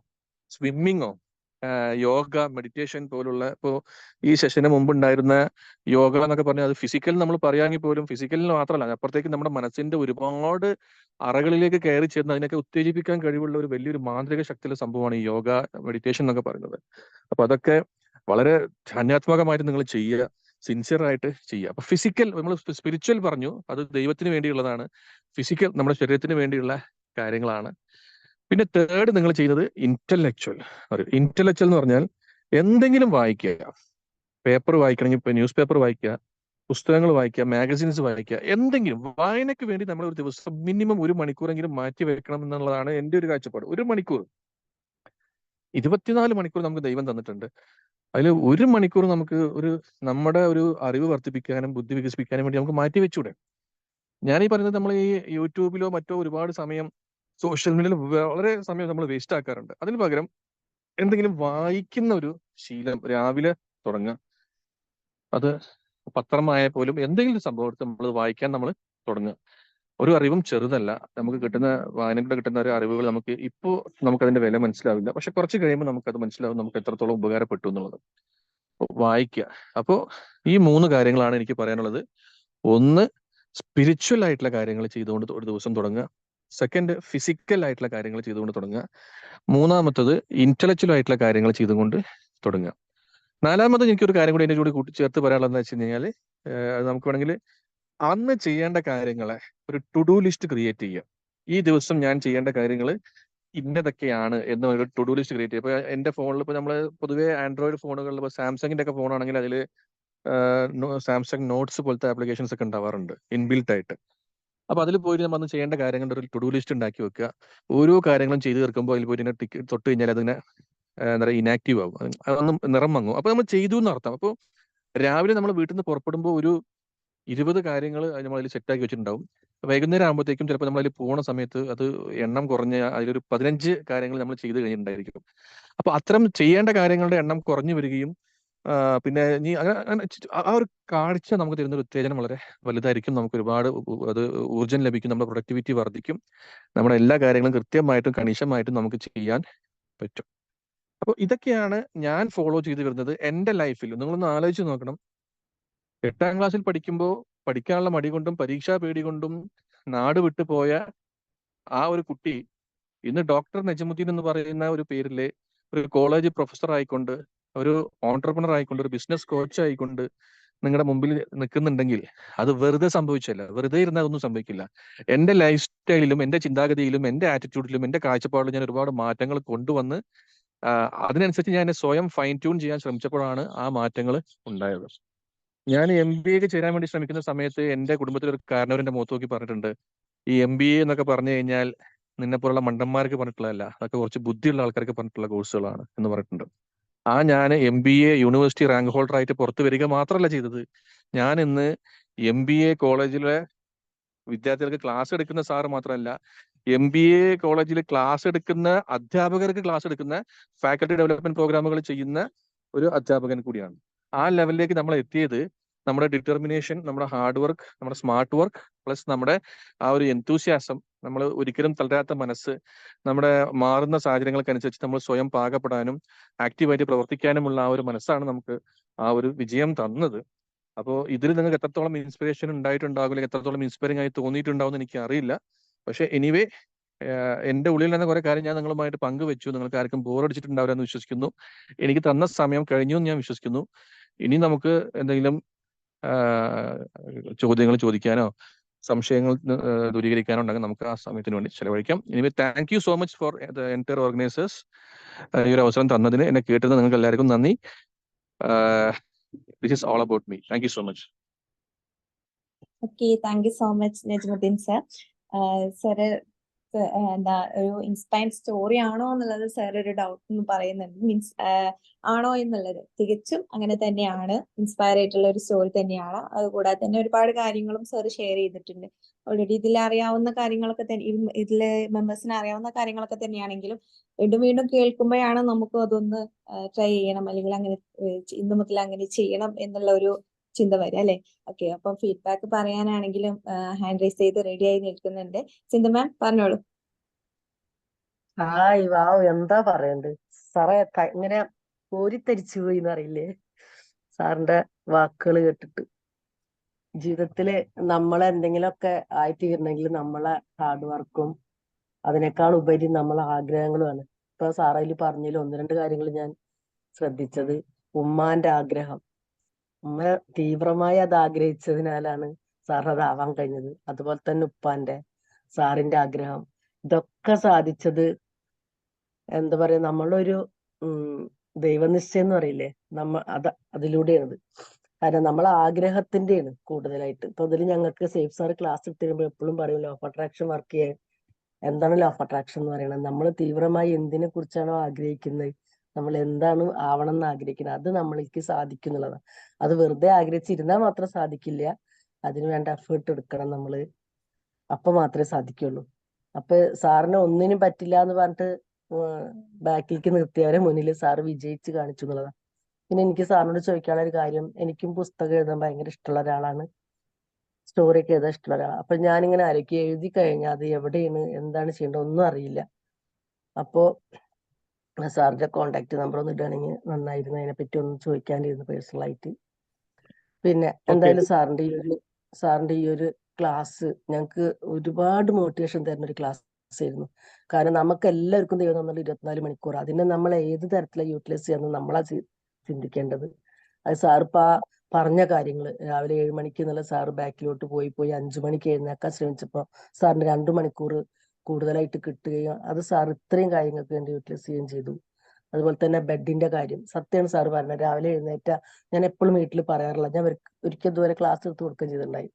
സ്വിമ്മിങ്ങോ യോഗ, മെഡിറ്റേഷൻ പോലുള്ള, ഇപ്പോൾ ഈ സെഷന് മുമ്പ് ഉണ്ടായിരുന്ന യോഗ എന്നൊക്കെ പറഞ്ഞാൽ അത് ഫിസിക്കൽ നമ്മൾ പറയുകയാണെങ്കിൽ പോലും ഫിസിക്കലിന് മാത്രമല്ല, അപ്പുറത്തേക്ക് നമ്മുടെ മനസ്സിന്റെ ഒരുപാട് അറകളിലേക്ക് കയറി ചേർന്ന് അതിനൊക്കെ ഉത്തേജിപ്പിക്കാൻ കഴിവുള്ള ഒരു വലിയൊരു മാന്ത്രിക ശക്തിയുള്ള സംഭവമാണ് ഈ യോഗ, മെഡിറ്റേഷൻ എന്നൊക്കെ പറയുന്നത്. അപ്പൊ അതൊക്കെ വളരെ ധന്യാത്മകമായിട്ട് നിങ്ങൾ ചെയ്യുക, സിൻസിയർ ആയിട്ട് ചെയ്യുക. അപ്പൊ ഫിസിക്കൽ, നമ്മൾ സ്പിരിച്വൽ പറഞ്ഞു, അത് ദൈവത്തിന് വേണ്ടിയുള്ളതാണ്. ഫിസിക്കൽ നമ്മുടെ ശരീരത്തിന് വേണ്ടിയുള്ള കാര്യങ്ങളാണ്. പിന്നെ തേർഡ് നിങ്ങൾ ചെയ്യുന്നത് ഇന്റലക്ച്വൽ. ഇന്റലക്ച്വൽ എന്ന് പറഞ്ഞാൽ എന്തെങ്കിലും വായിക്കുക, പേപ്പർ വായിക്കണമെങ്കിൽ ഇപ്പൊ ന്യൂസ് പേപ്പർ വായിക്കുക, പുസ്തകങ്ങൾ വായിക്കുക, മാഗസിൻസ് വായിക്കുക, എന്തെങ്കിലും വായനയ്ക്ക് വേണ്ടി നമ്മൾ ഒരു ദിവസം മിനിമം 1 മണിക്കൂറെങ്കിലും മാറ്റി വെക്കണം എന്നുള്ളതാണ് എൻ്റെ ഒരു കാഴ്ചപ്പാട്. 1 മണിക്കൂർ, 24 മണിക്കൂർ നമുക്ക് ദൈവം തന്നിട്ടുണ്ട്. അതിൽ 1 മണിക്കൂർ നമുക്ക് നമ്മുടെ ഒരു അറിവ് വർദ്ധിപ്പിക്കാനും ബുദ്ധി വികസിപ്പിക്കാനും വേണ്ടി നമുക്ക് മാറ്റി വെച്ചൂടെ? ഞാനീ പറയുന്നത്, നമ്മൾ ഈ യൂട്യൂബിലോ മറ്റോ ഒരുപാട് സമയം സോഷ്യൽ മീഡിയയിൽ വളരെ സമയം നമ്മൾ വേസ്റ്റ് ആക്കാറുണ്ട്. അതിന് പകരം എന്തെങ്കിലും വായിക്കുന്ന ഒരു ശീലം രാവിലെ തുടങ്ങുക. അത് പത്രമായ പോലും എന്തെങ്കിലും ഒരു സംഭവം എടുത്ത് നമ്മൾ വായിക്കാൻ നമ്മൾ തുടങ്ങുക. ഒരു അറിവും ചെറുതല്ല. നമുക്ക് കിട്ടുന്ന വായനയിലൂടെ കിട്ടുന്ന ഒരു അറിവുകൾ നമുക്കതിന്റെ വില മനസ്സിലാവില്ല. പക്ഷെ കുറച്ച് കഴിയുമ്പോൾ നമുക്കത് മനസ്സിലാവും, നമുക്ക് എത്രത്തോളം ഉപകാരപ്പെട്ടു എന്നുള്ളത്. വായിക്കുക. അപ്പോൾ ഈ 3 കാര്യങ്ങളാണ് എനിക്ക് പറയാനുള്ളത്. ഒന്ന്, സ്പിരിച്വൽ ആയിട്ടുള്ള കാര്യങ്ങൾ ചെയ്തുകൊണ്ട് ഒരു ദിവസം തുടങ്ങുക. സെക്കൻഡ്, ഫിസിക്കൽ ആയിട്ടുള്ള കാര്യങ്ങൾ ചെയ്തുകൊണ്ട് തുടങ്ങുക. മൂന്നാമത്തത്, ഇന്റലക്ച്വൽ ആയിട്ടുള്ള കാര്യങ്ങൾ ചെയ്തുകൊണ്ട് തുടങ്ങുക. നാലാമത് എനിക്കൊരു കാര്യം കൂടി കൂടി കൂട്ടിച്ചേർത്ത് പറയാനുള്ളതെന്ന് വെച്ച് കഴിഞ്ഞാൽ, നമുക്ക് വേണമെങ്കിൽ അന്ന് ചെയ്യേണ്ട കാര്യങ്ങളെ ഒരു ടു ഡു ലിസ്റ്റ് ക്രിയേറ്റ് ചെയ്യുക. ഈ ദിവസം ഞാൻ ചെയ്യേണ്ട കാര്യങ്ങൾ ഇന്നതൊക്കെയാണ് എന്ന് ഒരു ടു ഡു ലിസ്റ്റ് ക്രിയേറ്റ് ചെയ്യുക. ഇപ്പൊ എന്റെ ഫോണിൽ, ഇപ്പൊ നമ്മൾ പൊതുവേ ആൻഡ്രോയിഡ് ഫോണുകളിൽ, ഇപ്പോൾ സാംസങ്ങിന്റെ ഒക്കെ ഫോണാണെങ്കിൽ അതിൽ സാംസങ് നോട്ട്സ് പോലത്തെ ആപ്ലിക്കേഷൻസ് ഒക്കെ ഉണ്ടാവാറുണ്ട് ഇൻബിൽട്ട് ആയിട്ട്. അപ്പൊ അതിൽ പോയിട്ട് നമ്മൾ അന്ന് ചെയ്യേണ്ട കാര്യങ്ങളുടെ ഒരു ടു ഡു ലിസ്റ്റ് ഉണ്ടാക്കി വെക്കുക. ഓരോ കാര്യങ്ങളും ചെയ്തു തീർക്കുമ്പോൾ അതിൽ പോയിട്ട് ടിക്ക് തൊട്ട് കഴിഞ്ഞാൽ അതിനെ എന്താ പറയുക, ഇനാക്റ്റീവ് ആവും, അതൊന്നും നിറം മങ്ങും. അപ്പൊ നമ്മൾ ചെയ്തു എന്നർത്ഥം. അപ്പോൾ രാവിലെ നമ്മൾ വീട്ടിൽ നിന്ന് പുറപ്പെടുമ്പോൾ ഒരു 20 കാര്യങ്ങൾ നമ്മൾ അതിൽ സെറ്റാക്കി വെച്ചിട്ടുണ്ടാവും. വൈകുന്നേരം ആകുമ്പോഴത്തേക്കും ചിലപ്പോൾ നമ്മൾ അതിൽ പോകുന്ന സമയത്ത് അത് എണ്ണം കുറഞ്ഞ അതിലൊരു 15 കാര്യങ്ങൾ നമ്മൾ ചെയ്ത് കഴിഞ്ഞിട്ടുണ്ടായിരിക്കും. അപ്പൊ അത്തരം ചെയ്യേണ്ട കാര്യങ്ങളുടെ എണ്ണം കുറഞ്ഞു വരികയും പിന്നെ ആ ഒരു കാഴ്ച നമുക്ക് തരുന്ന ഒരു ഉത്തേജനം വളരെ വലുതായിരിക്കും. നമുക്ക് ഒരുപാട് അത് ഊർജ്ജം ലഭിക്കും, നമ്മുടെ പ്രൊഡക്ടിവിറ്റി വർദ്ധിക്കും, നമ്മുടെ എല്ലാ കാര്യങ്ങളും കൃത്യമായിട്ടും കണിശമായിട്ടും നമുക്ക് ചെയ്യാൻ പറ്റും. അപ്പോൾ ഇതൊക്കെയാണ് ഞാൻ ഫോളോ ചെയ്ത് വരുന്നത് എൻ്റെ ലൈഫിൽ. നിങ്ങളൊന്ന് ആലോചിച്ച് നോക്കണം. 8ാം ക്ലാസ്സിൽ പഠിക്കുമ്പോൾ പഠിക്കാനുള്ള മടി കൊണ്ടും പരീക്ഷാ പേടി കൊണ്ടും നാട് വിട്ടു പോയ ആ ഒരു കുട്ടി ഇന്ന് ഡോക്ടർ നജമുദ്ദീൻ എന്ന് പറയുന്ന ഒരു പേരിലെ ഒരു കോളേജ് പ്രൊഫസർ ആയിക്കൊണ്ട്, ഒരു ഓൺട്രപ്രണർ ആയിക്കൊണ്ട്, ഒരു ബിസിനസ് കോച്ച് ആയിക്കൊണ്ട് നിങ്ങളുടെ മുമ്പിൽ നിൽക്കുന്നുണ്ടെങ്കിൽ അത് വെറുതെ സംഭവിച്ചല്ല. വെറുതെ ഇരുന്നാൽ ഒന്നും സംഭവിക്കില്ല. എൻ്റെ ലൈഫ് സ്റ്റൈലിലും എൻ്റെ ചിന്താഗതിയിലും എൻ്റെ ആറ്റിറ്റ്യൂഡിലും എൻ്റെ കാഴ്ചപ്പാടിലും ഞാൻ ഒരുപാട് മാറ്റങ്ങൾ കൊണ്ടുവന്ന് അതിനനുസരിച്ച് ഞാൻ സ്വയം ഫൈൻ ട്യൂൺ ചെയ്യാൻ ശ്രമിച്ചപ്പോഴാണ് ആ മാറ്റങ്ങൾ ഉണ്ടായത്. ഞാൻ MBA ക്ക് ചേരാൻ വേണ്ടി ശ്രമിക്കുന്ന സമയത്ത് എൻ്റെ കുടുംബത്തിൽ ഒരു കാരണവരെന്റെ മുഖത്ത് നോക്കി പറഞ്ഞിട്ടുണ്ട്, ഈ MBA എന്നൊക്കെ പറഞ്ഞു കഴിഞ്ഞാൽ നിന്നെപ്പോലുള്ള മണ്ടന്മാർക്ക് പറഞ്ഞിട്ടുള്ളതല്ല, അതൊക്കെ കുറച്ച് ബുദ്ധിയുള്ള ആൾക്കാർക്ക് പറഞ്ഞിട്ടുള്ള കോഴ്സുകളാണ് എന്ന് പറഞ്ഞിട്ടുണ്ട്. ഞാൻ MBA യൂണിവേഴ്സിറ്റി റാങ്ക് ഹോൾഡർ ആയിട്ട് പുറത്തു വരിക മാത്രമല്ല ചെയ്തത്, ഞാൻ ഇന്ന് MBA കോളേജിലെ വിദ്യാർത്ഥികൾക്ക് ക്ലാസ് എടുക്കുന്ന സാറ് മാത്രമല്ല, MBA കോളേജിൽ ക്ലാസ് എടുക്കുന്ന അധ്യാപകർക്ക് ക്ലാസ് എടുക്കുന്ന ഫാക്കൽറ്റി ഡെവലപ്മെന്റ് പ്രോഗ്രാമുകൾ ചെയ്യുന്ന ഒരു അധ്യാപകൻ കൂടിയാണ്. ആ ലെവലിലേക്ക് നമ്മൾ എത്തിയത് നമ്മുടെ ഡിറ്റർമിനേഷൻ, നമ്മുടെ ഹാർഡ് വർക്ക്, നമ്മുടെ സ്മാർട്ട് വർക്ക് പ്ലസ് നമ്മുടെ ആ ഒരു എന്തൂസിയാസം, നമ്മൾ ഒരിക്കലും തളരാത്ത മനസ്സ്, നമ്മുടെ മാറുന്ന സാഹചര്യങ്ങൾക്കനുസരിച്ച് നമ്മൾ സ്വയം പാകപ്പെടാനും ആക്റ്റീവായിട്ട് പ്രവർത്തിക്കാനുമുള്ള ആ ഒരു മനസ്സാണ് നമുക്ക് ആ ഒരു വിജയം തന്നത്. അപ്പോൾ ഇതിൽ നിങ്ങൾക്ക് എത്രത്തോളം ഇൻസ്പിറേഷൻ ഉണ്ടായിട്ടുണ്ടാകും, അല്ലെങ്കിൽ എത്രത്തോളം ഇൻസ്പയറിംഗ് ആയി തോന്നിയിട്ടുണ്ടാവും എന്ന് എനിക്ക് അറിയില്ല. പക്ഷെ എനിവേ എന്റെ ഉള്ളിൽ തന്നെ കുറെ കാര്യം ഞാൻ നിങ്ങളുമായിട്ട് പങ്കുവെച്ചു. നിങ്ങൾക്ക് ആർക്കും ബോറടിച്ചിട്ടുണ്ടാവില്ല എന്ന് വിശ്വസിക്കുന്നു. എനിക്ക് തന്ന സമയം കഴിഞ്ഞു എന്ന് ഞാൻ വിശ്വസിക്കുന്നു. ഇനി നമുക്ക് എന്തെങ്കിലും ചോദ്യങ്ങൾ ചോദിക്കാനോ സംശയങ്ങൾ ദൂരീകരിക്കാനോ ഉണ്ടെങ്കിൽ നമുക്ക് ആ സമയത്തിന് വേണ്ടി ചെലവഴിക്കാം. Anyway thank you so much for the entire organisers. ഈ ഒരു അവസരം തന്നതിന്, എന്നെ കേട്ടത് നിങ്ങൾക്ക് എല്ലാവർക്കും നന്ദി. This is all about me. Thank you so much. Okay, thank you so much Najmuddin sir. Sir എന്താ ഒരു ഇൻസ്പയർഡ് സ്റ്റോറി ആണോ എന്നുള്ളത് സാർ ഒരു ഡൗട്ട് എന്ന് പറയുന്നുണ്ട്. മീൻസ് ആണോ എന്നുള്ളത് തികച്ചും അങ്ങനെ തന്നെയാണ്, ഇൻസ്പയർ ആയിട്ടുള്ള ഒരു സ്റ്റോറി തന്നെയാണ്. അതുകൂടാതെ തന്നെ ഒരുപാട് കാര്യങ്ങളും സാർ ഷെയർ ചെയ്തിട്ടുണ്ട്. ഓൾറെഡി ഇതിൽ അറിയാവുന്ന കാര്യങ്ങളൊക്കെ തന്നെ, ഇതിലെ മെമ്പേഴ്സിന് അറിയാവുന്ന കാര്യങ്ങളൊക്കെ തന്നെയാണെങ്കിലും വീണ്ടും വീണ്ടും കേൾക്കുമ്പോഴാണ് നമുക്കും അതൊന്ന് ട്രൈ ചെയ്യണം, അല്ലെങ്കിൽ അങ്ങനെ ഇന്നു മുതൽ അങ്ങനെ ചെയ്യണം എന്നുള്ള ഒരു ചിന്ത വരും അല്ലെ. ഓക്കെ, അപ്പൊ ഫീഡ്ബാക്ക് പറയാനാണെങ്കിലും ഹാൻഡ് റൈസ് ചെയ്ത് റെഡി ആയി നിൽക്കുന്നുണ്ട്. സിന്ധു മാം പറഞ്ഞോളൂ. ഹായ്, വാവ്, എന്താ പറയണ്ട് സാറേ, ഇങ്ങനെ കോരിത്തരിച്ചു പോയി എന്നറിയില്ലേ സാറിന്റെ വാക്കുകൾ കേട്ടിട്ട്. ജീവിതത്തില് നമ്മളെന്തെങ്കിലുമൊക്കെ ആയിത്തീരണമെങ്കിൽ നമ്മളെ ഹാർഡ് വർക്കും അതിനേക്കാൾ ഉപരി നമ്മളെ ആഗ്രഹങ്ങളുമാണ്. ഇപ്പൊ സാറതിൽ പറഞ്ഞതിൽ ഒന്ന് രണ്ട് കാര്യങ്ങൾ ഞാൻ ശ്രദ്ധിച്ചത്. ഉമ്മാന്റെ ആഗ്രഹം, ഉമ്മ തീവ്രമായി അത് ആഗ്രഹിച്ചതിനാലാണ് സാർ അതാവാൻ കഴിഞ്ഞത്. അതുപോലെ തന്നെ ഉപ്പാന്റെ, സാറിന്റെ ആഗ്രഹം, ഇതൊക്കെ സാധിച്ചത് എന്താ പറയാ, നമ്മളൊരു ദൈവനിശ്ചയം എന്ന് പറയില്ലേ, അതിലൂടെയാണത്. കാരണം നമ്മളെ ആഗ്രഹത്തിന്റെയാണ് കൂടുതലായിട്ട്. ഇപ്പൊ അതിൽ ഞങ്ങൾക്ക് സേഫ് സാർ ക്ലാസ് എടുത്ത് തരുമ്പോൾ എപ്പോഴും പറയും ലോ ഓഫ് അട്രാക്ഷൻ വർക്ക് ചെയ്യാൻ. എന്താണ് ലോ ഓഫ് അട്രാക്ഷൻ എന്ന് പറയുന്നത്? നമ്മൾ തീവ്രമായി എന്തിനെ കുറിച്ചാണോ ആഗ്രഹിക്കുന്നത്, നമ്മൾ എന്താണ് ആവണം എന്ന് ആഗ്രഹിക്കുന്നത്, അത് നമ്മൾക്ക് സാധിക്കുന്നുള്ളതാണ്. അത് വെറുതെ ആഗ്രഹിച്ചിരുന്നാൽ മാത്രം സാധിക്കില്ല, അതിന് വേണ്ട എഫേർട്ട് എടുക്കണം നമ്മള്, അപ്പൊ മാത്രമേ സാധിക്കുള്ളൂ. അപ്പൊ സാറിന് ഒന്നിനും പറ്റില്ല എന്ന് പറഞ്ഞിട്ട് ബാക്കിലേക്ക് നിർത്തിയവരെ മുന്നിൽ സാറ് വിജയിച്ച് കാണിച്ചു എന്നുള്ളതാണ്. പിന്നെ എനിക്ക് സാറിനോട് ചോദിക്കാനുള്ള ഒരു കാര്യം, എനിക്കും പുസ്തകം എഴുതാൻ ഭയങ്കര ഇഷ്ടമുള്ള ഒരാളാണ്, സ്റ്റോറിയൊക്കെ എഴുതാൻ ഇഷ്ടമുള്ള ഒരാളാണ്. അപ്പൊ ഞാനിങ്ങനെ ആലോചിക്കും, എഴുതി കഴിഞ്ഞാൽ അത് എവിടെയാണ്, എന്താണ് ചെയ്യേണ്ടത് ഒന്നും അറിയില്ല. അപ്പോ സാറിന്റെ കോണ്ടാക്ട് നമ്പർ ഒന്ന് ഇടുകയാണെങ്കിൽ നന്നായിരുന്നു. അതിനെപ്പറ്റി ഒന്ന് ചോദിക്കാനിരുന്നു പേഴ്സണലായിട്ട്. പിന്നെ എന്തായാലും സാറിന്റെ ഈ ഒരു ക്ലാസ് ഞങ്ങൾക്ക് ഒരുപാട് മോട്ടിവേഷൻ തരുന്ന ഒരു ക്ലാസ് ആയിരുന്നു. കാരണം നമുക്ക് എല്ലാവർക്കും ദൈവം തന്നുള്ള 24 മണിക്കൂർ, അതിനെ നമ്മൾ ഏത് തരത്തിലാണ് യൂട്ടിലൈസ് ചെയ്യാന്ന് നമ്മളാ ചിന്തിക്കേണ്ടത്. അത് സാറിപ്പോ പറഞ്ഞ കാര്യങ്ങൾ, രാവിലെ 7 മണിക്ക് എന്നുള്ള സാറ് ബാക്കിലോട്ട് പോയി 5 മണിക്ക് എഴുന്നേക്കാൻ ശ്രമിച്ചപ്പോ സാറിന് 2 മണിക്കൂർ കൂടുതലായിട്ട് കിട്ടുകയും അത് സാർ ഇത്രയും കാര്യങ്ങൾക്ക് വേണ്ടി യൂട്ടിലൈസ് ചെയ്യുകയും ചെയ്തു. അതുപോലെ തന്നെ ബെഡിന്റെ കാര്യം, സത്യമാണ് സാർ പറഞ്ഞത്. രാവിലെ എഴുന്നേറ്റ, ഞാൻ എപ്പോഴും വീട്ടിൽ പറയാറില്ല, ഞാൻ ഒരിക്കൽ ഇതുവരെ ക്ലാസ് എടുത്ത് കൊടുക്കുകയും ചെയ്തിട്ടുണ്ടായി.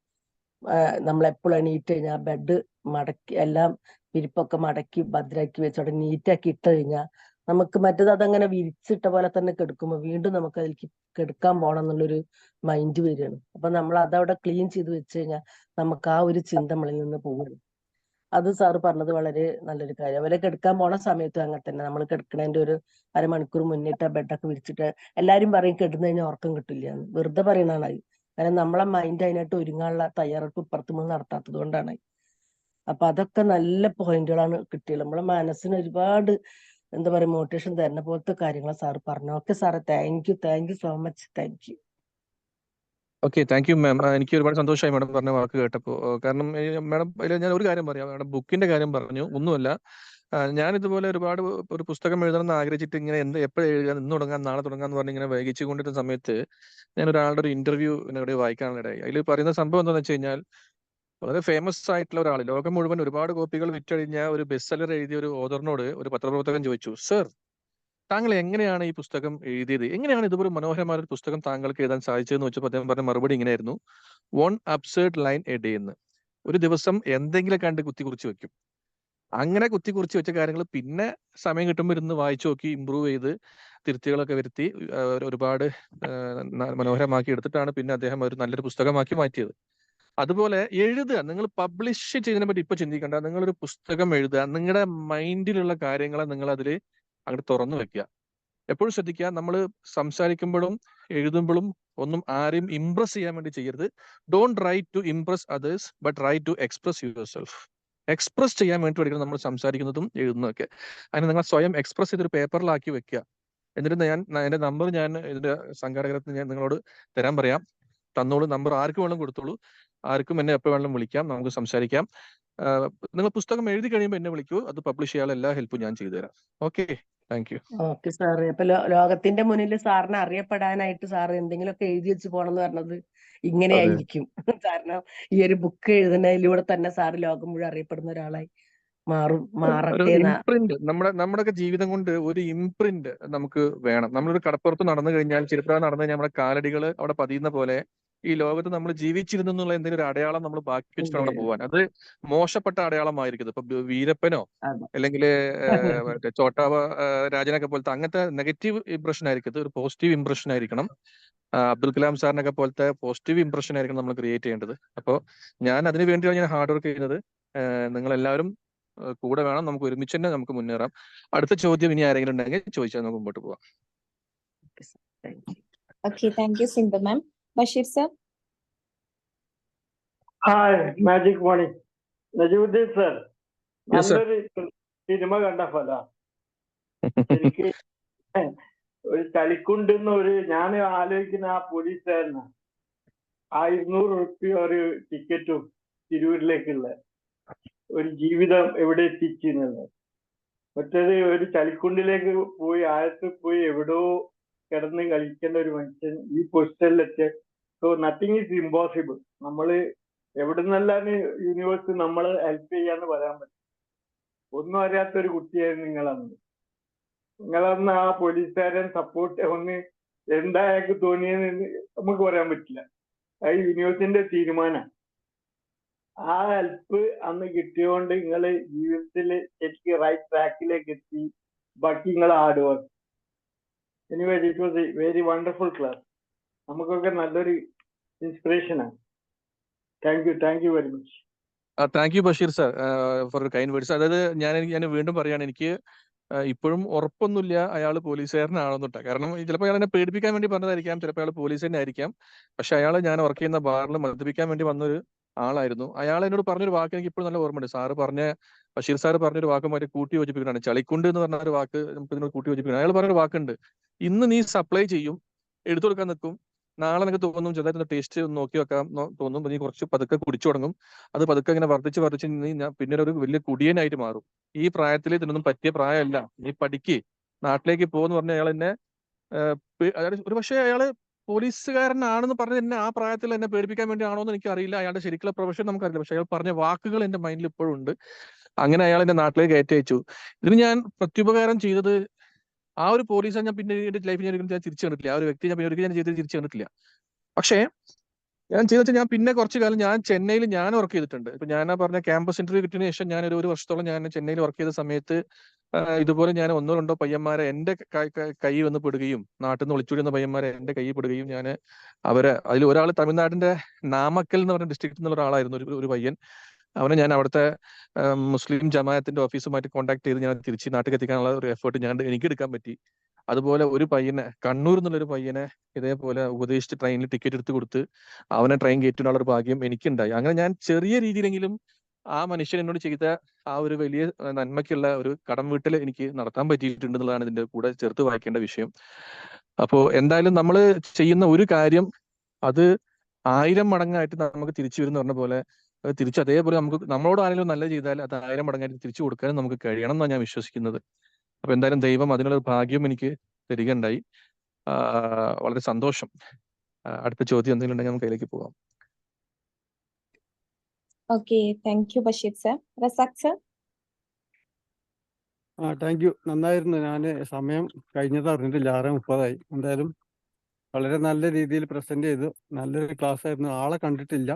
നമ്മളെപ്പോഴും എണീറ്റ് കഴിഞ്ഞാൽ ബെഡ് മടക്കി, എല്ലാം വിരിപ്പൊക്കെ മടക്കി ഭദ്രാക്കി വെച്ചോടെ നീറ്റാക്കി ഇട്ട് കഴിഞ്ഞാൽ നമുക്ക് മറ്റേത് അതങ്ങനെ വിരിച്ചിട്ട പോലെ തന്നെ കിടക്കുമ്പോൾ വീണ്ടും നമുക്ക് അതിലേക്ക് കിടക്കാൻ പോകണം എന്നുള്ളൊരു മൈൻഡ് വരികയാണ്. അപ്പൊ നമ്മൾ അതവിടെ ക്ലീൻ ചെയ്ത് വെച്ച് കഴിഞ്ഞാൽ നമുക്ക് ആ ഒരു ചിന്ത നമ്മളിൽ നിന്ന് പോകും. അത് സാറ് പറഞ്ഞത് വളരെ നല്ലൊരു കാര്യം. അവരെ കിടക്കാൻ പോണ സമയത്തും അങ്ങനെ തന്നെ, നമ്മൾ കിടക്കുന്നതിന്റെ ഒരു അരമണിക്കൂർ മുന്നിട്ട് ആ ബെഡൊക്കെ വിരിച്ചിട്ട്, എല്ലാരും പറയും കിടന്നു കഴിഞ്ഞാൽ ഉറക്കം കിട്ടില്ല എന്ന്. വെറുതെ പറയണതാണ് അത്. കാരണം നമ്മളെ മൈൻഡ് അതിനായിട്ട് ഒരുങ്ങാനുള്ള തയ്യാറെടുപ്പ് ഇപ്പുറത്ത് നമ്മൾ നടത്താത്തത് കൊണ്ടാണ്. അപ്പൊ അതൊക്കെ നല്ല പോയിന്റുകളാണ് കിട്ടിയത്. നമ്മളെ മനസ്സിന് ഒരുപാട് എന്താ പറയാ മോട്ടിവേഷൻ തരുന്ന പോലത്തെ കാര്യങ്ങൾ സാറ് പറഞ്ഞു. ഓക്കെ സാറേ, thank you so much. Thank U. Okay, thank you ma'am. എനിക്ക് ഒരുപാട് സന്തോഷമായി മാഡം പറഞ്ഞ വാക്ക് കേട്ടപ്പോൾ. കാരണം മാഡം, ഞാൻ ഒരു കാര്യം പറയാം. മാഡം ബുക്കിന്റെ കാര്യം പറഞ്ഞു. ഒന്നുമല്ല, ഞാൻ ഇതുപോലെ ഒരുപാട് ഒരു പുസ്തകം എഴുതണം എന്ന് ആഗ്രഹിച്ചിട്ട് ഇങ്ങനെ എപ്പോഴും എഴുതാൻ, ഇന്ന് തുടങ്ങാം നാളെ തുടങ്ങാം എന്ന് പറഞ്ഞ് ഇങ്ങനെ വൈകിച്ചു കൊണ്ടിരുന്ന സമയത്ത് ഞാൻ ഒരാളുടെ ഒരു ഇന്റർവ്യൂ ഇവിടെ വായിക്കാനിടയായി. അതിൽ പറയുന്ന സംഭവം എന്താണെന്ന് വെച്ച് കഴിഞ്ഞാൽ, വളരെ ഫേമസ് ആയിട്ടുള്ള ഒരാൾ, ലോകം മുഴുവൻ ഒരുപാട് കോപ്പികൾ വിറ്റഴിഞ്ഞ ഒരു ബെസ്റ്റ് സെല്ലർ എഴുതിയ ഒരു ഓഥറിനോട് ഒരു പത്രപ്രവർത്തകൻ ചോദിച്ചു, സർ, താങ്കൾ എങ്ങനെയാണ് ഈ പുസ്തകം എഴുതിയത്, എങ്ങനെയാണ് ഇതുപോലെ മനോഹരമായ ഒരു പുസ്തകം താങ്കൾക്ക് എഴുതാൻ സാധിച്ചതെന്ന് വെച്ചപ്പോൾ അദ്ദേഹം പറഞ്ഞ മറുപടി ഇങ്ങനെയായിരുന്നു, 1 അബ്സേർഡ് ലൈൻ എ ഡേ എന്ന്. ഒരു ദിവസം എന്തെങ്കിലും കണ്ട് കുറിച്ച് വെക്കും. അങ്ങനെ കുറിച്ച് വെച്ച കാര്യങ്ങൾ പിന്നെ സമയം കിട്ടുമ്പോൾ ഇരുന്ന് വായിച്ചു നോക്കി, ഇമ്പ്രൂവ് ചെയ്ത് തിരുത്തികളൊക്കെ വരുത്തി ഒരുപാട് മനോഹരമാക്കി എടുത്തിട്ടാണ് പിന്നെ അദ്ദേഹം ഒരു നല്ലൊരു പുസ്തകമാക്കി മാറ്റിയത്. അതുപോലെ എഴുതുക, നിങ്ങൾ പബ്ലിഷ് ചെയ്യുന്നതിനെ പറ്റി ഇപ്പൊ ചിന്തിക്കേണ്ട. നിങ്ങളൊരു പുസ്തകം എഴുതുക, നിങ്ങളുടെ മൈൻഡിലുള്ള കാര്യങ്ങളെ നിങ്ങൾ അതിൽ അങ്ങോട്ട് തുറന്നു വെക്കുക. എപ്പോഴും ശ്രദ്ധിക്കുക, നമ്മൾ സംസാരിക്കുമ്പോഴും എഴുതുമ്പോഴും ഒന്നും ആരെയും ഇംപ്രസ് ചെയ്യാൻ വേണ്ടി ചെയ്യരുത്. Don't write to impress others, but write to express yourself. Express ചെയ്യാൻ വേണ്ടി പഠിക്കണം നമ്മൾ സംസാരിക്കുന്നതും എഴുതുന്നതൊക്കെ. അതിന് നിങ്ങൾ സ്വയം എക്സ്പ്രസ് ചെയ്തൊരു പേപ്പറിലാക്കി വെക്കുക. എന്നിട്ട് എന്റെ നമ്പർ ഞാൻ ഇതിന്റെ സംഘാടകർക്ക് ഞാൻ നിങ്ങളോട് തരാൻ പറയാം. തന്നോളൂ, നമ്പർ ആർക്ക് വേണം കൊടുത്തോളൂ, ആർക്കും എന്നെ എപ്പോൾ വേണമെങ്കിലും വിളിക്കാം, നമുക്ക് സംസാരിക്കാം. നിങ്ങൾ പുസ്തകം എഴുതി കഴിയുമ്പോൾ എന്നെ വിളിക്കൂ, അത് പബ്ലിഷ് ചെയ്യാനുള്ള എല്ലാ ഹെൽപ്പും ഞാൻ ചെയ്തു തരാം. Okay, thank U. Okay sir. അപ്പൊ ലോകത്തിന്റെ മുന്നിൽ സാറിനെ അറിയപ്പെടാനായിട്ട് സാറ് എന്തെങ്കിലുമൊക്കെ എഴുതി വെച്ച് പോണെന്ന് പറഞ്ഞത് ഇങ്ങനെ അതെ, ആയിരിക്കും. കാരണം ഈ ഒരു ബുക്ക് എഴുതുന്നതിലൂടെ തന്നെ സാറ് ലോകം മുഴുവൻ അറിയപ്പെടുന്ന ഒരാളായി ഒരു മാറട്ടെ ഇംപ്രിന്റ്, നമ്മുടെയൊക്കെ ജീവിതം കൊണ്ട് ഒരു ഇംപ്രിന്റ് നമുക്ക് വേണം. നമ്മളൊരു കടപ്പുറത്ത് നടന്നു കഴിഞ്ഞാൽ, ചെറുപ്പം നടന്നു കഴിഞ്ഞാൽ നമ്മുടെ കാലടികൾ അവിടെ പതിയുന്ന പോലെ ഈ ലോകത്ത് നമ്മൾ ജീവിച്ചിരുന്നു എന്നുള്ള എന്തെങ്കിലും ഒരു അടയാളം നമ്മൾ ബാക്കി വെച്ചിട്ട് അവിടെ പോവാൻ. അത് മോശപ്പെട്ട അടയാളമായിരിക്കും. ഇപ്പൊ വീരപ്പനോ അതെ. അല്ലെങ്കിൽ മറ്റേ ചോട്ടാവ രാജനൊക്കെ പോലത്തെ അങ്ങനത്തെ നെഗറ്റീവ് ഇംപ്രഷൻ ആയിരിക്കും. ഇത് ഒരു പോസിറ്റീവ് ഇംപ്രഷൻ ആയിരിക്കണം. അബ്ദുൽ കലാം സാറിനൊക്കെ പോലത്തെ പോസിറ്റീവ് ഇംപ്രഷൻ ആയിരിക്കണം നമ്മൾ ക്രിയേറ്റ് ചെയ്യേണ്ടത്. അപ്പോൾ ഞാൻ അതിനു വേണ്ടിയാണ് ഞാൻ ഹാർഡ് വർക്ക് ചെയ്യുന്നത്. നിങ്ങൾ എല്ലാവരും കൂടെ വേണം, നമുക്ക് ഒരുമിച്ച് തന്നെ നമുക്ക് മുന്നേറാം. അടുത്ത ചോദ്യം ഇനി ആരെങ്കിലും ഉണ്ടെങ്കിൽ ചോദിച്ചാൽ നമുക്ക് മുമ്പോട്ട് പോവാം. Okay, thank you, Sindhu ma'am. Bashir sir. Hi, magic morning. Najeebuddin sir, Yes, sir. നല്ലൊരു സിനിമ കണ്ട ഫല എനിക്ക് ഒരു ചളിക്കുണ്ടെന്ന് ഞാൻ ആലോചിക്കുന്ന ആ പോലീസുകാരനാ. 200 റുപ്യ ഒരു ടിക്കറ്റും തിരൂരിലേക്കുള്ള ഒരു ജീവിതം എവിടെ എത്തിച്ചെന്നുള്ളത്. മറ്റേത് ഒരു ചളിക്കുണ്ടിലേക്ക് പോയി ആഴത്തിൽ പോയി എവിടോ കിടന്ന് കളിക്കേണ്ട ഒരു മനുഷ്യൻ ഈ പൊസിഷനിലെത്തിയ. So nothing is impossible. നമ്മള് എവിടെ നിന്നെല്ലാം യൂണിവേഴ്സ് നമ്മളെ ഹെൽപ്പ് ചെയ്യാന്ന് പറയാൻ പറ്റും. ഒന്നും അറിയാത്തൊരു കുട്ടിയായിരുന്നു നിങ്ങളന്ന് ആ പോലീസുകാരൻ സപ്പോർട്ട് ഒന്ന് എന്താ അയാൾക്ക് തോന്നിയെന്ന് നമുക്ക് പറയാൻ പറ്റില്ല. അത് യൂണിവേഴ്സിന്റെ തീരുമാനം. ആ ഹെൽപ്പ് അന്ന് കിട്ടിയോണ്ട് നിങ്ങള് ജീവിതത്തിൽ ശരിക്ക് റൈറ്റ് ട്രാക്കിലേക്ക് എത്തി. ബാക്കി നിങ്ങൾ hard work. Anyway it was a very wonderful class. നമുക്കൊക്കെ നല്ലൊരു ഇൻസ്പിറേഷനാണ്. Thank you very much. Thank you Bashir sir for kind words. അതായത് ഞാൻ വീണ്ടും പറയാണ്, എനിക്ക് ഇപ്പോഴും ഉറപ്പൊന്നുമില്ല അയാൾ പോലീസുകാരനാണെന്നിട്ട്. കാരണം ചിലപ്പോൾ അയാൾ എന്നെ പേടിപ്പിക്കാൻ വേണ്ടി പറഞ്ഞതായിരിക്കാം, ചിലപ്പോൾ അയാൾ പോലീസ് തന്നെ ആയിരിക്കാം. പക്ഷെ അയാൾ ഞാൻ വർക്ക് ചെയ്യുന്ന ബാറിൽ മദ്യപിക്കാൻ വേണ്ടി വന്നൊരു ആളായിരുന്നു. അയാൾ എന്നോട് പറഞ്ഞൊരു വാക്ക് എനിക്ക് ഇപ്പോഴും നല്ല ഓർമ്മയുണ്ട്. ബഷീർ സാറ് പറഞ്ഞൊരു വാക്ക് മാറ്റി കൂട്ടി യോജിപ്പിക്കുന്നതാണ്. ചളിക്കുണ്ട് എന്ന് പറഞ്ഞ ഒരു വാക്ക് നമുക്ക് ഇതിനോട് കൂട്ടി യോജിപ്പിക്കണം. അയാൾ പറഞ്ഞൊരു വാക്കുണ്ട്, ഇന്ന് നീ സപ്ലൈ ചെയ്യും, എടുത്തു കൊടുക്കാൻ നിൽക്കും, നാളെ നിനക്ക് തോന്നും ചെറുതായിട്ട് ടേസ്റ്റ് നോക്കി വെക്കാൻ തോന്നും, നീ കുറച്ച് പതുക്കെ കുടിച്ചു തുടങ്ങും, അത് പതുക്കെ ഇങ്ങനെ വർദ്ധിച്ച് നീ പിന്നെ ഒരു വലിയ കുടിയനായിട്ട് മാറും. ഈ പ്രായത്തിൽ ഇതിനൊന്നും പറ്റിയ പ്രായമല്ല, നീ പഠിക്ക്, നാട്ടിലേക്ക് പോകുന്ന പറഞ്ഞ അയാൾ എന്നെ അതായത് ഒരു പക്ഷേ അയാള് പോലീസുകാരനാണെന്ന് പറഞ്ഞ് എന്നെ ആ പ്രായത്തിൽ എന്നെ പേടിപ്പിക്കാൻ വേണ്ടി ആണോ എന്ന് എനിക്ക് അറിയില്ല. അയാളുടെ ശരിക്കുള്ള പ്രൊഫഷൻ നമുക്കറിയില്ല. പക്ഷെ അയാൾ പറഞ്ഞ വാക്കുകൾ എന്റെ മൈൻഡിൽ ഇപ്പോഴും ഉണ്ട്. അങ്ങനെ അയാൾ എന്നെ നാട്ടിലേക്ക് കയറ്റി അയച്ചു. ഇതിന് ഞാൻ പ്രത്യുപകാരം ചെയ്തത് ആ ഒരു പോലീസാണ്. ഞാൻ പിന്നെ എന്റെ ലൈഫിൽ ഞാൻ തിരിച്ചു കണ്ടിട്ടില്ല. ആ ഒരു വ്യക്തി ഞാൻ ഒരിക്കലും ചെയ്തത് തിരിച്ചു കണ്ടിട്ടില്ല. പക്ഷേ ഞാൻ ചെയ്ത വെച്ചാൽ ഞാൻ പിന്നെ കുറച്ചു കാലം ഞാൻ ചെന്നൈയിൽ വർക്ക് ചെയ്തിട്ടുണ്ട്. ഇപ്പൊ ഞാൻ പറഞ്ഞ ക്യാമ്പസ് ഇന്റർവ്യൂ കിട്ടിയതിനു ശേഷം ഞാൻ ഒരു വർഷത്തോളം ഞാൻ ചെന്നൈയിൽ വർക്ക് ചെയ്ത സമയത്ത് ഇതുപോലെ ഞാൻ 1-2 പയ്യന്മാരെ എന്റെ കൈ വന്ന് പെടുകയും, നാട്ടിൽ നിന്ന് ഒളിച്ചോടുന്ന പയ്യന്മാരെ എന്റെ കൈ പെടുകയും, ഞാൻ അവരെ അതിൽ ഒരാൾ തമിഴ്നാടിന്റെ നാമക്കൽ എന്ന് പറഞ്ഞ ഡിസ്ട്രിക്റ്റിൽ നിന്നുള്ള ഒരാളായിരുന്നു, ഒരു പയ്യൻ. അവനെ ഞാൻ അവിടുത്തെ മുസ്ലിം ജമാഅത്തിന്റെ ഓഫീസുമായിട്ട് കോൺടാക്ട് ചെയ്ത് ഞാൻ തിരിച്ച് നാട്ടിൽ എത്തിക്കാനുള്ള ഒരു എഫേർട്ട് എനിക്ക് എടുക്കാൻ പറ്റി. അതുപോലെ ഒരു പയ്യനെ, കണ്ണൂർ എന്നുള്ള ഒരു പയ്യനെ ഇതേപോലെ ഉപദേശിച്ച് ട്രെയിനിൽ ടിക്കറ്റ് എടുത്ത് കൊടുത്ത് അവനെ ട്രെയിൻ കയറ്റാനുള്ള ഒരു ഭാഗ്യം എനിക്കുണ്ടായി. അങ്ങനെ ഞാൻ ചെറിയ രീതിയിലെങ്കിലും ആ മനുഷ്യൻ എന്നോട് ചെയ്ത ആ ഒരു വലിയ നന്മയ്ക്കുള്ള ഒരു കടം വീട്ടൽ എനിക്ക് നടത്താൻ പറ്റിയിട്ടുണ്ട് എന്നുള്ളതാണ് ഇതിന്റെ കൂടെ ചേർത്ത് വായിക്കേണ്ട വിഷയം. അപ്പോ എന്തായാലും നമ്മൾ ചെയ്യുന്ന ഒരു കാര്യം അത് 1000 മടങ്ങായിട്ട് നമുക്ക് തിരിച്ചു വരും എന്ന് പറഞ്ഞ പോലെ തിരിച്ച് അതേപോലെ നമ്മളോട് ആരെങ്കിലും നല്ല ചെയ്താൽ അത് 1000 മടങ്ങായിട്ട് തിരിച്ചു കൊടുക്കാനും നമുക്ക് കഴിയണം എന്നാണ് ഞാൻ വിശ്വസിക്കുന്നത്. അപ്പൊ എന്തായാലും ദൈവം അതിനുള്ള ഭാഗ്യം എനിക്ക് തരികയുണ്ടായി. വളരെ സന്തോഷം. അടുത്ത ചോദ്യം എന്തെങ്കിലും ഉണ്ടെങ്കിൽ നമുക്ക് അതിലേക്ക് പോകാം. Okay, thank you, Bashir sir. Rasak sir. Thank you. നന്നായിരുന്നു. ഞാൻ സമയം കഴിഞ്ഞത് അറിഞ്ഞിട്ടില്ല, 6:30 എന്തായാലും വളരെ നല്ല രീതിയിൽ പ്രസന്റ് ചെയ്തു. നല്ലൊരു ക്ലാസ് ആയിരുന്നു. ആളെ കണ്ടിട്ടില്ല.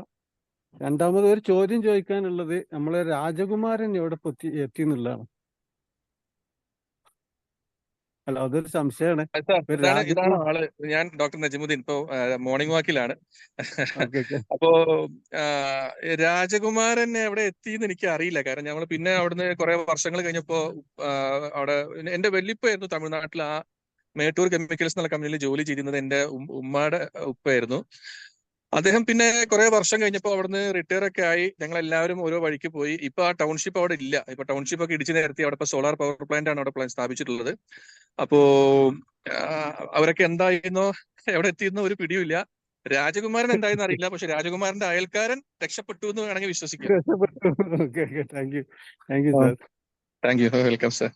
രണ്ടാമത് ഒരു ചോദ്യം ചോദിക്കാനുള്ളത്, നമ്മളെ രാജകുമാരൻ എവിടെ എത്തി എന്നുള്ളതാണ്. അല്ല, അതൊരു സംശയമാണ്. ഇതാണ് ആള്. ഞാൻ ഡോക്ടർ നജീമുദ്ദീൻ ഇപ്പോ മോർണിംഗ് വാക്കിലാണ്. ഓക്കെ. അപ്പോ രാജകുമാരൻ എവിടെ എത്തിയെന്ന് എനിക്ക് അറിയില്ല. കാരണം ഞങ്ങൾ പിന്നെ അവിടുന്ന് കുറെ വർഷങ്ങൾ കഴിഞ്ഞപ്പോ അവിടെ എന്റെ വല്യപ്പയായിരുന്നു തമിഴ്നാട്ടിൽ ആ മേട്ടൂർ കെമിക്കൽസ് എന്നുള്ള കമ്പനിയിൽ ജോലി ചെയ്തിരുന്നത്. എന്റെ ഉമ്മയുടെ ഉപ്പയായിരുന്നു. അദ്ദേഹം പിന്നെ കുറെ വർഷം കഴിഞ്ഞപ്പോൾ അവിടുന്ന് റിട്ടയർ ഒക്കെ ആയി. ഞങ്ങൾ എല്ലാവരും ഓരോ വഴിക്ക് പോയി. ഇപ്പൊ ആ ടൗൺഷിപ്പ് അവിടെ ഇല്ല. ഇപ്പൊ ടൗൺഷിപ്പ് ഒക്കെ ഇടിച്ചു നിരത്തി അവിടെ ഇപ്പൊ സോളാർ പവർ പ്ലാന്റ് ആണ് അവിടെ സ്ഥാപിച്ചിട്ടുള്ളത്. അപ്പോ അവരൊക്കെ എന്തായിരുന്നോ എവിടെ എത്തിയെന്നോ ഒരു പിടിയുമില്ല. രാജകുമാരൻ എന്തായെന്ന് അറിയില്ല, പക്ഷെ രാജകുമാരന്റെ അയൽക്കാരൻ രക്ഷപ്പെട്ടു എന്ന് വേണമെങ്കിൽ വിശ്വസിക്കാം. ഓക്കെ ഓക്കെ, താങ്ക് യു ആ. Sir. Thank U, welcome sir.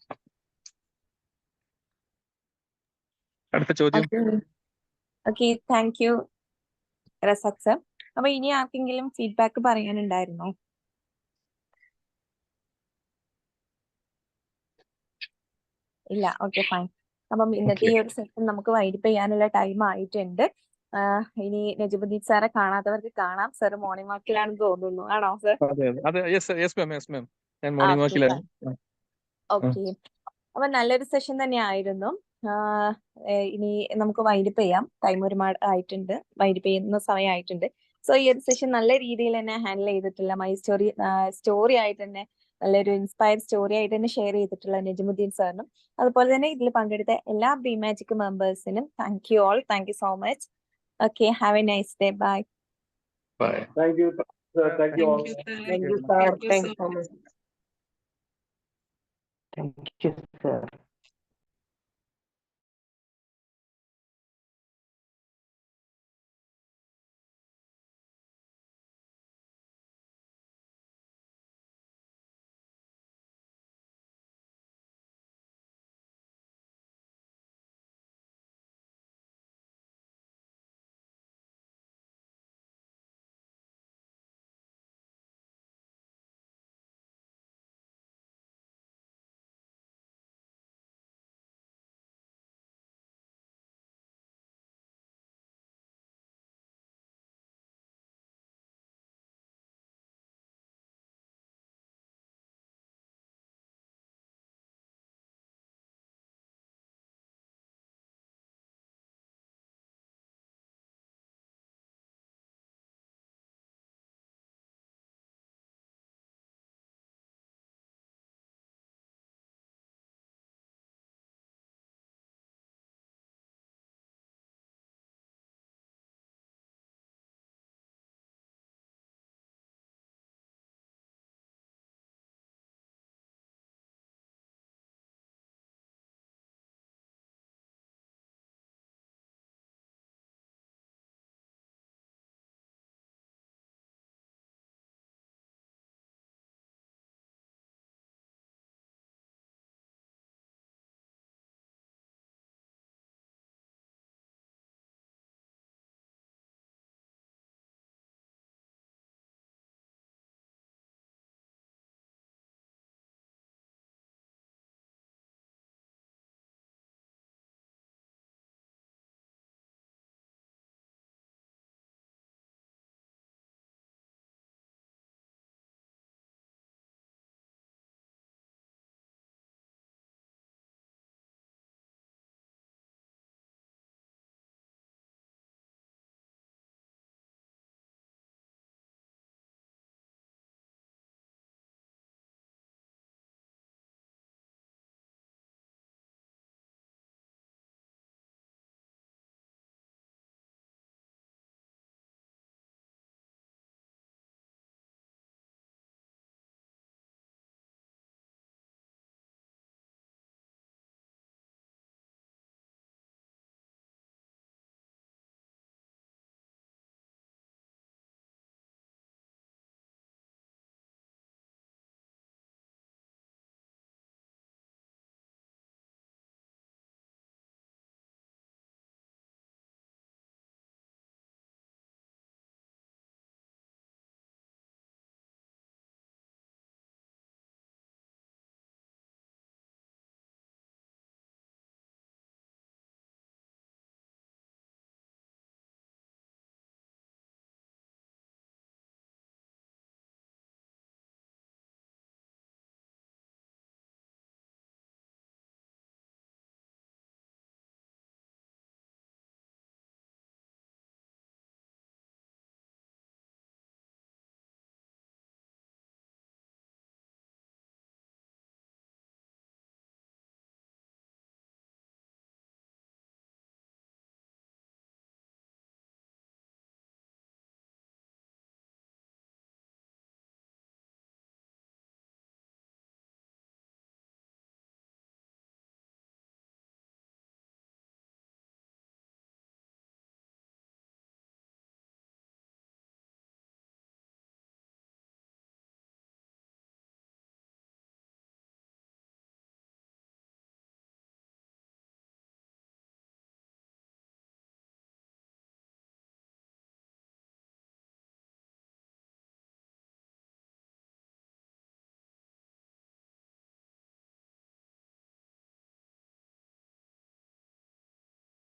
അടുത്ത ചോദ്യം. Okay, thank U Razak sir. അപ്പൊ ഇനി ആർക്കെങ്കിലും ഫീഡ്ബാക്ക് പറയാനുണ്ടായിരുന്നോ? ഇല്ല, ഓക്കെ ഫൈൻ. അപ്പം ഇന്നത്തെ ഈ ഒരു സെഷൻ നമുക്ക് വൈൻഡപ്പ് ചെയ്യാനുള്ള ടൈം ആയിട്ടുണ്ട്. ഇനി നജിബുദ്ദീൻ സാറെ കാണാത്തവർക്ക് കാണാം. സാർ മോർണിംഗ് വാക്കിലാണെന്ന് തോന്നുന്നു, ആണോ സർ? അതെ അതെ, യെസ് മാം, ഞാൻ മോർണിംഗ് വാക്കിലായിരുന്നു. ഓക്കെ, അപ്പൊ നല്ലൊരു സെഷൻ തന്നെ ആയിരുന്നു. ഇനി നമുക്ക് വൈൻഡപ്പ് ചെയ്യാം. ടൈം ഒരുപാട് ആയിട്ടുണ്ട്, വൈൻഡപ്പ് ചെയ്യുന്ന സമയമായിട്ടുണ്ട്. സോ ഈ ഒരു സെഷൻ നല്ല രീതിയിൽ തന്നെ ഹാൻഡിൽ ചെയ്തിട്ടുള്ള മൈ സ്റ്റോറി ആയിട്ട് തന്നെ നല്ലൊരു ഇൻസ്പയർ സ്റ്റോറി ആയിട്ട് തന്നെ ഷെയർ ചെയ്തിട്ടുള്ള നജിമുദ്ദീൻ സാറിനും അതുപോലെ തന്നെ ഇതിൽ പങ്കെടുത്ത എല്ലാ ബി മാജിക് മെമ്പേഴ്സിനും thank you all. Thank you so much. Okay, have a nice day. Bye. Bye. Thank you sir, thank you all. Thank you sir, thank you so much. Thank you sir.